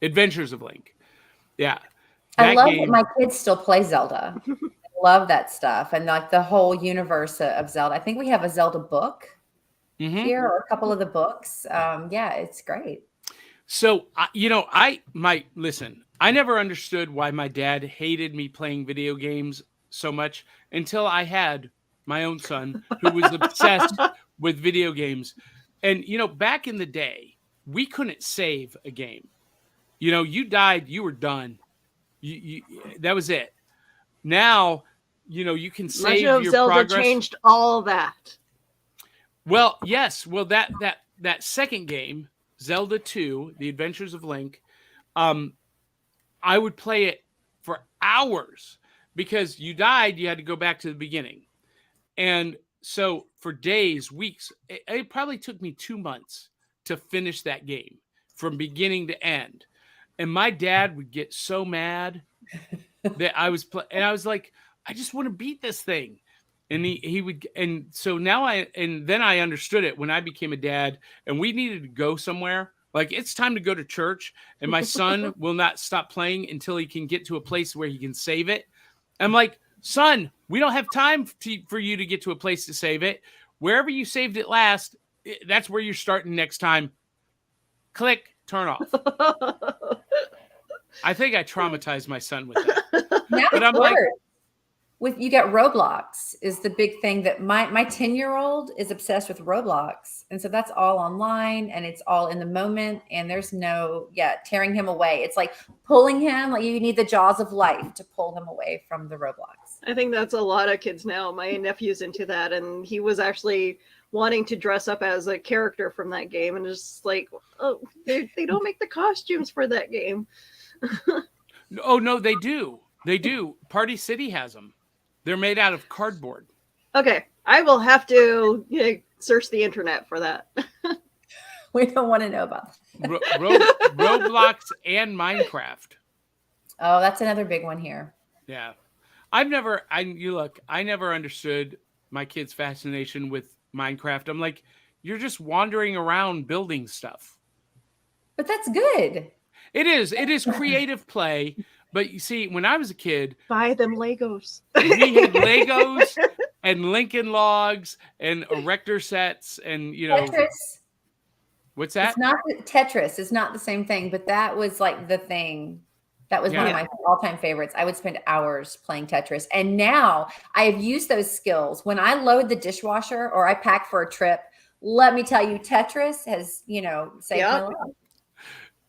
Adventures of Link. Yeah.
I love that my kids still play Zelda. I love that stuff, and like the whole universe of Zelda. I think we have a Zelda book here, or a couple of the books. Yeah, it's great.
So, listen, I never understood why my dad hated me playing video games so much until I had my own son who was obsessed with video games. And, back in the day, we couldn't save a game. You died, you were done. You that was it. Now, you can save
Legend of
your
Zelda
progress.
changed all that.
Well, yes. Well, that second game, Zelda 2: The Adventures of Link, I would play it for hours because you died, you had to go back to the beginning. And so for days, weeks, it probably took me 2 months to finish that game from beginning to end. And my dad would get so mad that I was and I was like, I just want to beat this thing. And he would, and so now then I understood it when I became a dad and we needed to go somewhere. Like, it's time to go to church, and my son will not stop playing until he can get to a place where he can save it. I'm like, son, we don't have time for you to get to a place to save it. Wherever you saved it last, that's where you're starting next time. Click, turn off. I think I traumatized my son with that.
Now
But I'm like,
you got Roblox is the big thing that my 10-year-old is obsessed with Roblox. And so that's all online and it's all in the moment. And there's no, tearing him away. It's like pulling him, like you need the jaws of life to pull him away from the Roblox.
I think that's a lot of kids now. My nephew's into that, and he was actually wanting to dress up as a character from that game. And just like, oh, they don't make the costumes for that game.
Oh, no, they do. They do. Party City has them. They're made out of cardboard.
Okay, I will have to search the internet for that.
We don't want to know about that.
Roblox and Minecraft.
Oh, that's another big one here.
Yeah. I never understood my kids' fascination with Minecraft. I'm like, you're just wandering around building stuff.
But that's good.
It is creative play. But you see, when I was a kid,
Buy them Legos.
we had Legos and Lincoln Logs and erector sets and,
Tetris.
What's that?
It's not Tetris. It's not the same thing, but that was like the thing. That was one of my all-time favorites. I would spend hours playing Tetris. And now I have used those skills. When I load the dishwasher or I pack for a trip, let me tell you, Tetris has, saved my life.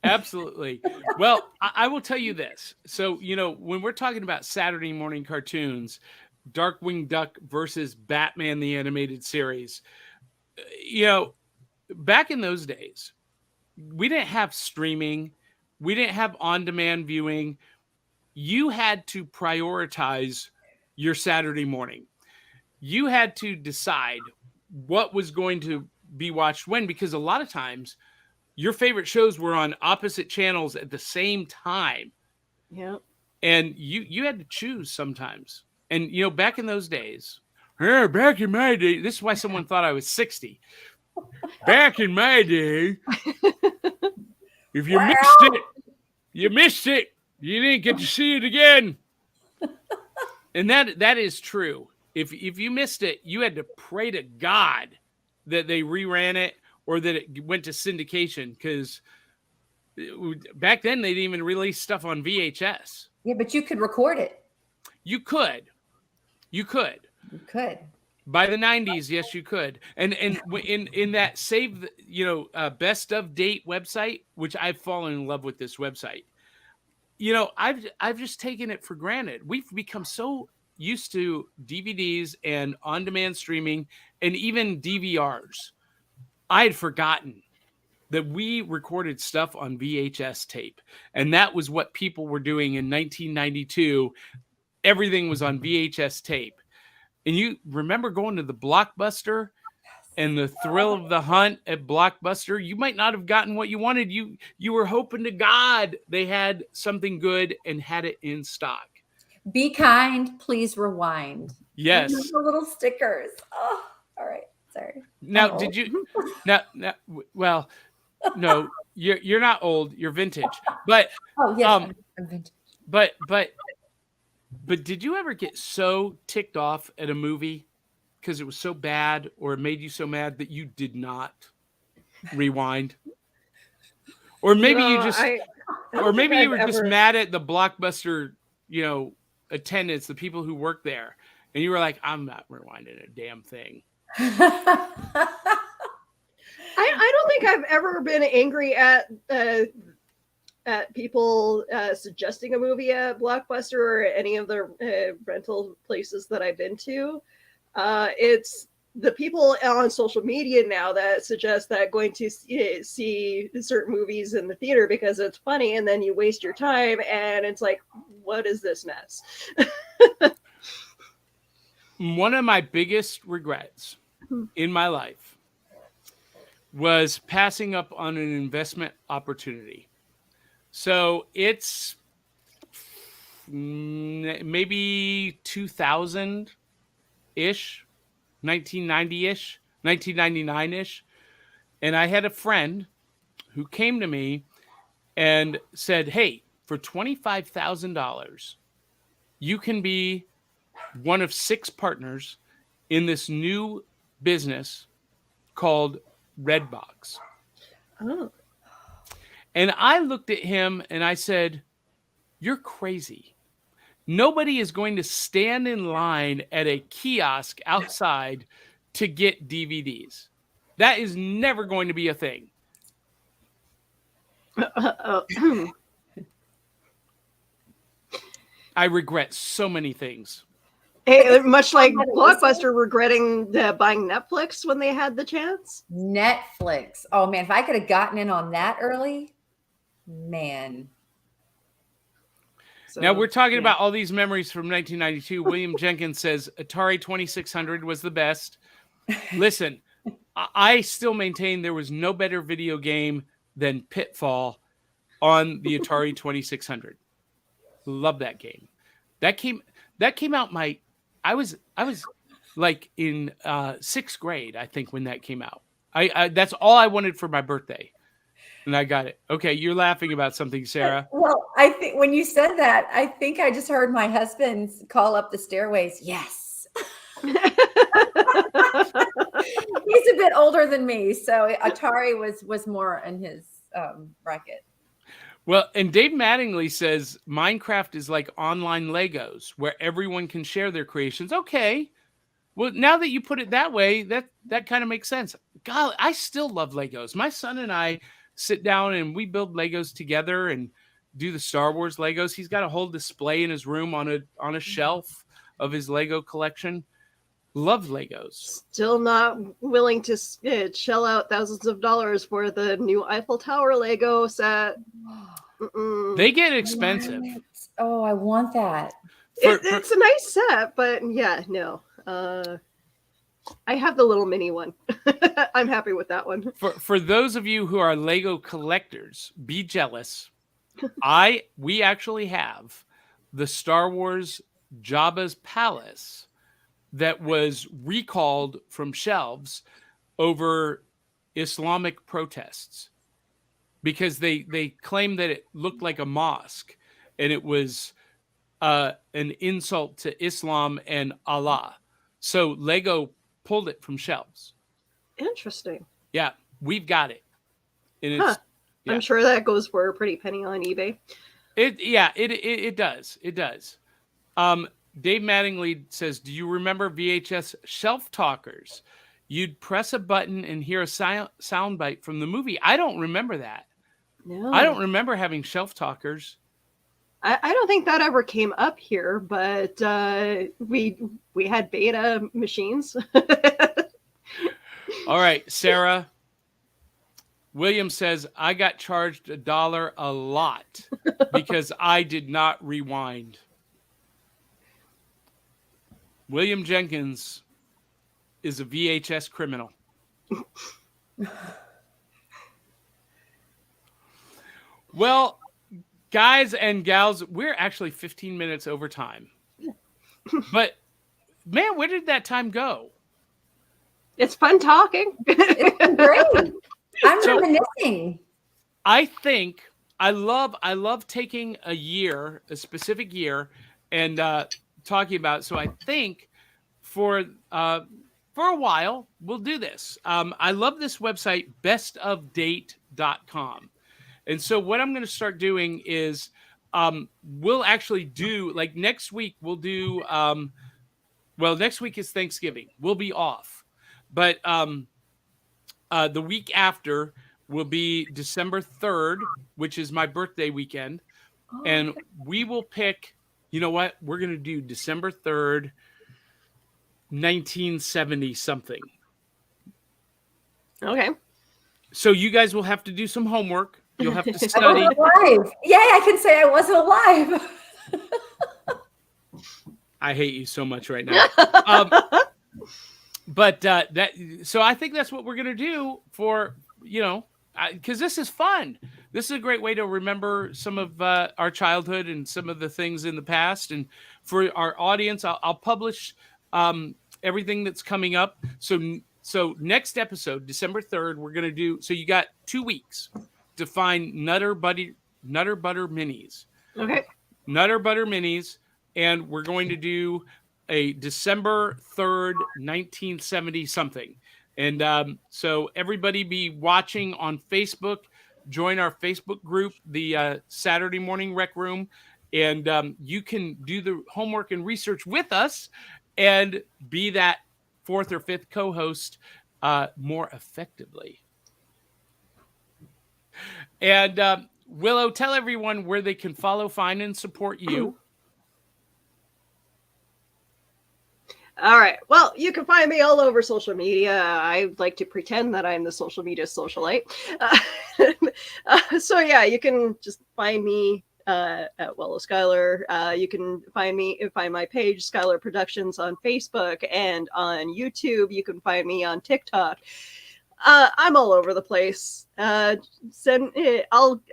Absolutely. Well, I will tell you this. So, when we're talking about Saturday morning cartoons, Darkwing Duck versus Batman the Animated Series, back in those days, we didn't have streaming. We didn't have on-demand viewing. You had to prioritize your Saturday morning. You had to decide what was going to be watched when, because a lot of times your favorite shows were on opposite channels at the same time.
Yeah.
And you had to choose sometimes. And, back in those days, back in my day, this is why someone thought I was 60. Back in my day, if you missed it, you missed it. You didn't get to see it again. And that is true. If you missed it, you had to pray to God that they reran it, or that it went to syndication, because back then they didn't even release stuff on VHS.
Yeah, but you could record it.
You could. By the 90s, yes, you could. And in that save, best of date website, which I've fallen in love with this website. I've just taken it for granted. We've become so used to DVDs and on-demand streaming and even DVRs. I had forgotten that we recorded stuff on VHS tape. And that was what people were doing in 1992. Everything was on VHS tape. And you remember going to the Blockbuster and the thrill of the hunt at Blockbuster, you might not have gotten what you wanted. You were hoping to God they had something good and had it in stock.
Be kind, please rewind.
Yes.
The little stickers. Oh, all right. Sorry.
Now, did you? Now, well, no, you're not old. You're vintage. But
oh yes, I'm vintage.
But did you ever get so ticked off at a movie because it was so bad or it made you so mad that you did not rewind? Or maybe you just, or maybe you were just mad at the Blockbuster, attendants, the people who work there, and you were like, I'm not rewinding a damn thing.
I don't think I've ever been angry at people suggesting a movie at Blockbuster or any of the rental places that I've been to. It's the people on social media now that suggest that going to see certain movies in the theater because it's funny, and then you waste your time, and it's like, what is this mess?
One of my biggest regrets in my life was passing up on an investment opportunity. So it's maybe 2000-ish, 1990-ish, 1999-ish. And I had a friend who came to me and said, hey, for $25,000, you can be one of 6 partners in this new business called Redbox.
Oh.
And I looked at him and I said, you're crazy. Nobody is going to stand in line at a kiosk outside to get DVDs. That is never going to be a thing. I regret so many things.
Hey, much like Blockbuster regretting buying Netflix when they had the chance.
Netflix. Oh man, if I could have gotten in on that early, man.
So, now we're talking about all these memories from 1992. William Jenkins says Atari 2600 was the best. Listen, I still maintain there was no better video game than Pitfall on the Atari 2600. Love that game. That came out I was like in 6th grade, I think, when that came out. I that's all I wanted for my birthday. And I got it. Okay, you're laughing about something, Sarah.
Well, I think when you said that, I think I just heard my husband call up the stairways. Yes. He's a bit older than me, so Atari was more in his bracket.
Well, and Dave Mattingly says Minecraft is like online Legos where everyone can share their creations. Okay. Well, now that you put it that way, that kind of makes sense. God, I still love Legos. My son and I sit down and we build Legos together and do the Star Wars Legos. He's got a whole display in his room on a shelf of his Lego collection. Love Legos.
Still not willing to shell out thousands of dollars for the new Eiffel Tower Lego set.
They get expensive.
What? Oh, I want that.
It's a nice set, but yeah, no. I have the little mini one. I'm happy with that one.
For those of you who are Lego collectors, be jealous. We actually have the Star Wars Jabba's Palace that was recalled from shelves over Islamic protests because they claimed that it looked like a mosque and it was an insult to Islam and Allah. So Lego pulled it from shelves.
Interesting.
Yeah, we've got it. And it's, yeah.
I'm sure that goes for a pretty penny on eBay.
It does. It does. Dave Mattingly says, do you remember VHS shelf talkers? You'd press a button and hear a sound bite from the movie. I don't remember that.
No.
I don't remember having shelf talkers.
I don't think that ever came up here, but we had beta machines.
All right, Sarah. William says, I got charged $1 a lot because I did not rewind. William Jenkins is a VHS criminal. Well, guys and gals, we're actually 15 minutes over time. But man, where did that time go?
It's fun talking.
It's been great. I'm
So-
reminiscing.
I think I love taking a specific year, and talking about it. So I think for a while we'll do this. I love this website, bestofdate.com. And so what I'm going to start doing is we'll actually do, like, next week we'll do well, next week is Thanksgiving. We'll be off. But the week after will be December 3rd, which is my birthday weekend. And we will pick, you know what? We're going to do December 3rd, 1970 something.
Okay.
So you guys will have to do some homework. You'll have to
I
study.
wasn't alive. Yay, I can say I wasn't alive.
I hate you so much right now. But so I think that's what we're going to do for, because this is fun. This is a great way to remember some of our childhood and some of the things in the past. And for our audience, I'll publish everything that's coming up. So next episode, December 3rd, we're going to do, so you got 2 weeks to find Nutter Butter Minis.
Okay.
Nutter Butter Minis. And we're going to do a December 3rd, 1970 something. And so everybody be watching on Facebook. Join our Facebook group, the Saturday Morning Rec Room. And you can do the homework and research with us and be that fourth or fifth co-host more effectively. And Willow, tell everyone where they can follow, find, and support you.
All right. Well, you can find me all over social media. I like to pretend that I'm the social media socialite. So yeah, you can just find me at Willow Skylor. You can find my page, Skylor Productions, on Facebook and on YouTube. You can find me on TikTok. I'm all over the place. I'll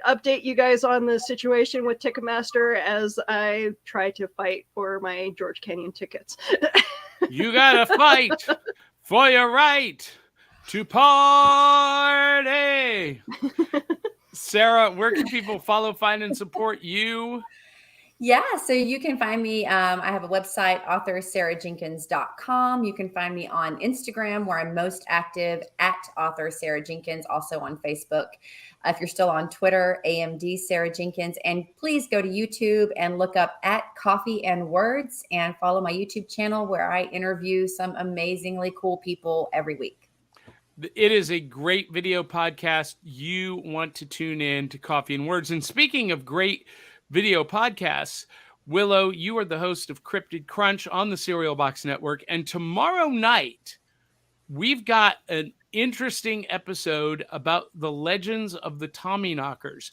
update you guys on the situation with Ticketmaster as I try to fight for my George Canyon tickets.
You gotta fight for your right to party. Sarah, where can people follow, find, and support you?
Yeah, so you can find me. I have a website, author.sarahjenkins.com. You can find me on Instagram, where I'm most active, at author Sarah Jenkins, also on Facebook. If you're still on Twitter, AMD Sarah Jenkins. And please go to YouTube and look up at Coffee and Words and follow my YouTube channel, where I interview some amazingly cool people every week.
It is a great video podcast. You want to tune in to Coffee and Words. And speaking of great video podcasts, Willow, you are the host of Cryptid Crunch on the Cereal Box Network. And tomorrow night, we've got an interesting episode about the legends of the Tommyknockers.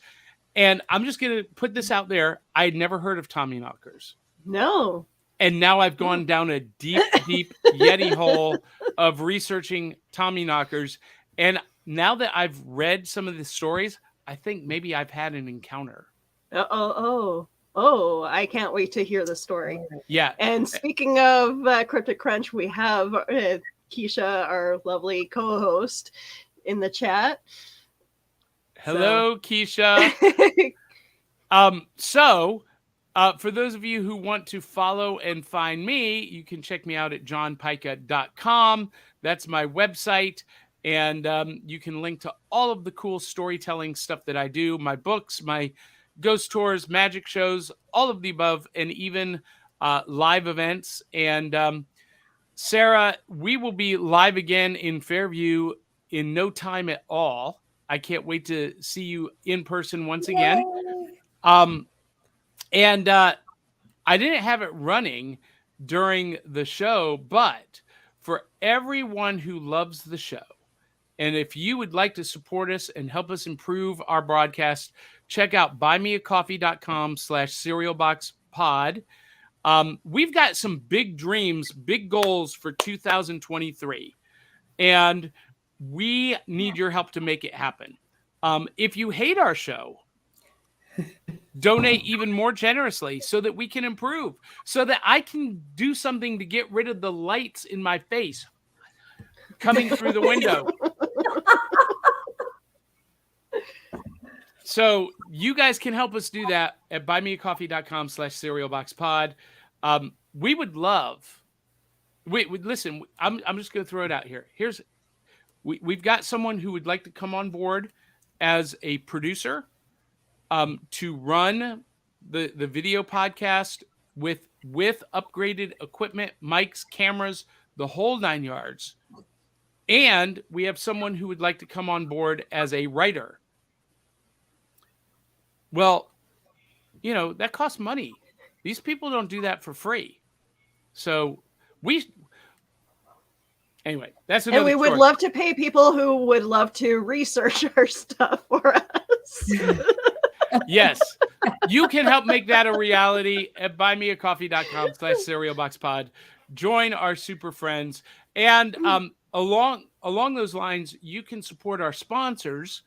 And I'm just going to put this out there. I had never heard of Tommyknockers.
No.
And now I've gone down a deep, deep Yeti hole of researching Tommyknockers. And now that I've read some of the stories, I think maybe I've had an encounter.
Oh, I can't wait to hear the story.
Yeah.
And speaking of Cryptid Crunch, we have Keisha, our lovely co-host, in the chat.
Hello, Keisha. For those of you who want to follow and find me, you can check me out at johnpyka.com. That's my website. And you can link to all of the cool storytelling stuff that I do, my books, my ghost tours, magic shows, all of the above, and even live events. And Sarah, we will be live again in Fairview in no time at all. I can't wait to see you in person once again. And I didn't have it running during the show, but for everyone who loves the show, and if you would like to support us and help us improve our broadcast, check out buymeacoffee.com/cerealboxpod. We've got some big dreams, big goals for 2023. And we need your help to make it happen. If you hate our show, donate even more generously so that we can improve, so that I can do something to get rid of the lights in my face coming through the window. So you guys can help us do that at buymeacoffee.com/cerealboxpod. We would love, listen, I'm just going to throw it out here. We've got someone who would like to come on board as a producer, to run the video podcast with upgraded equipment, mics, cameras, the whole 9 yards. And we have someone who would like to come on board as a writer. Well, that costs money. These people don't do that for free. So anyway, that's another
And we would
story.
love to pay people who would love to research our stuff for us.
Yes. You can help make that a reality at buymeacoffee.com/cerealboxpod. Join our super friends. And along those lines, you can support our sponsors.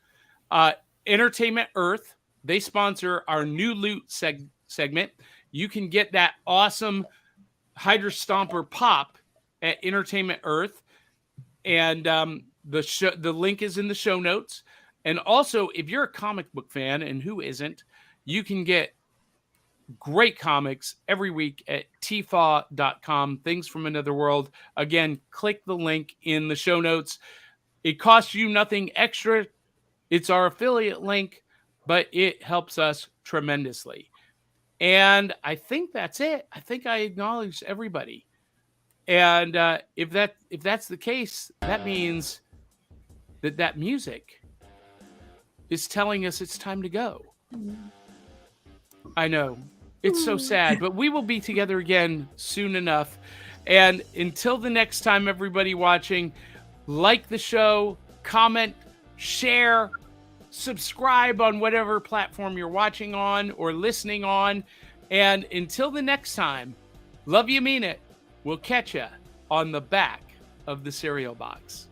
Entertainment Earth. They sponsor our new loot segment. You can get that awesome Hydra Stomper pop at Entertainment Earth. And the link is in the show notes. And also, if you're a comic book fan, and who isn't, you can get great comics every week at tfaw.com, Things from Another World. Again, click the link in the show notes. It costs you nothing extra. It's our affiliate link, but it helps us tremendously. And I think that's it. I think I acknowledged everybody. And if that's the case, that means that music is telling us it's time to go. I know. It's so sad, but we will be together again soon enough. And until the next time, everybody watching, like the show, comment, share, subscribe on whatever platform you're watching on or listening on. And until the next time, love you, mean it. We'll catch you on the back of the cereal box.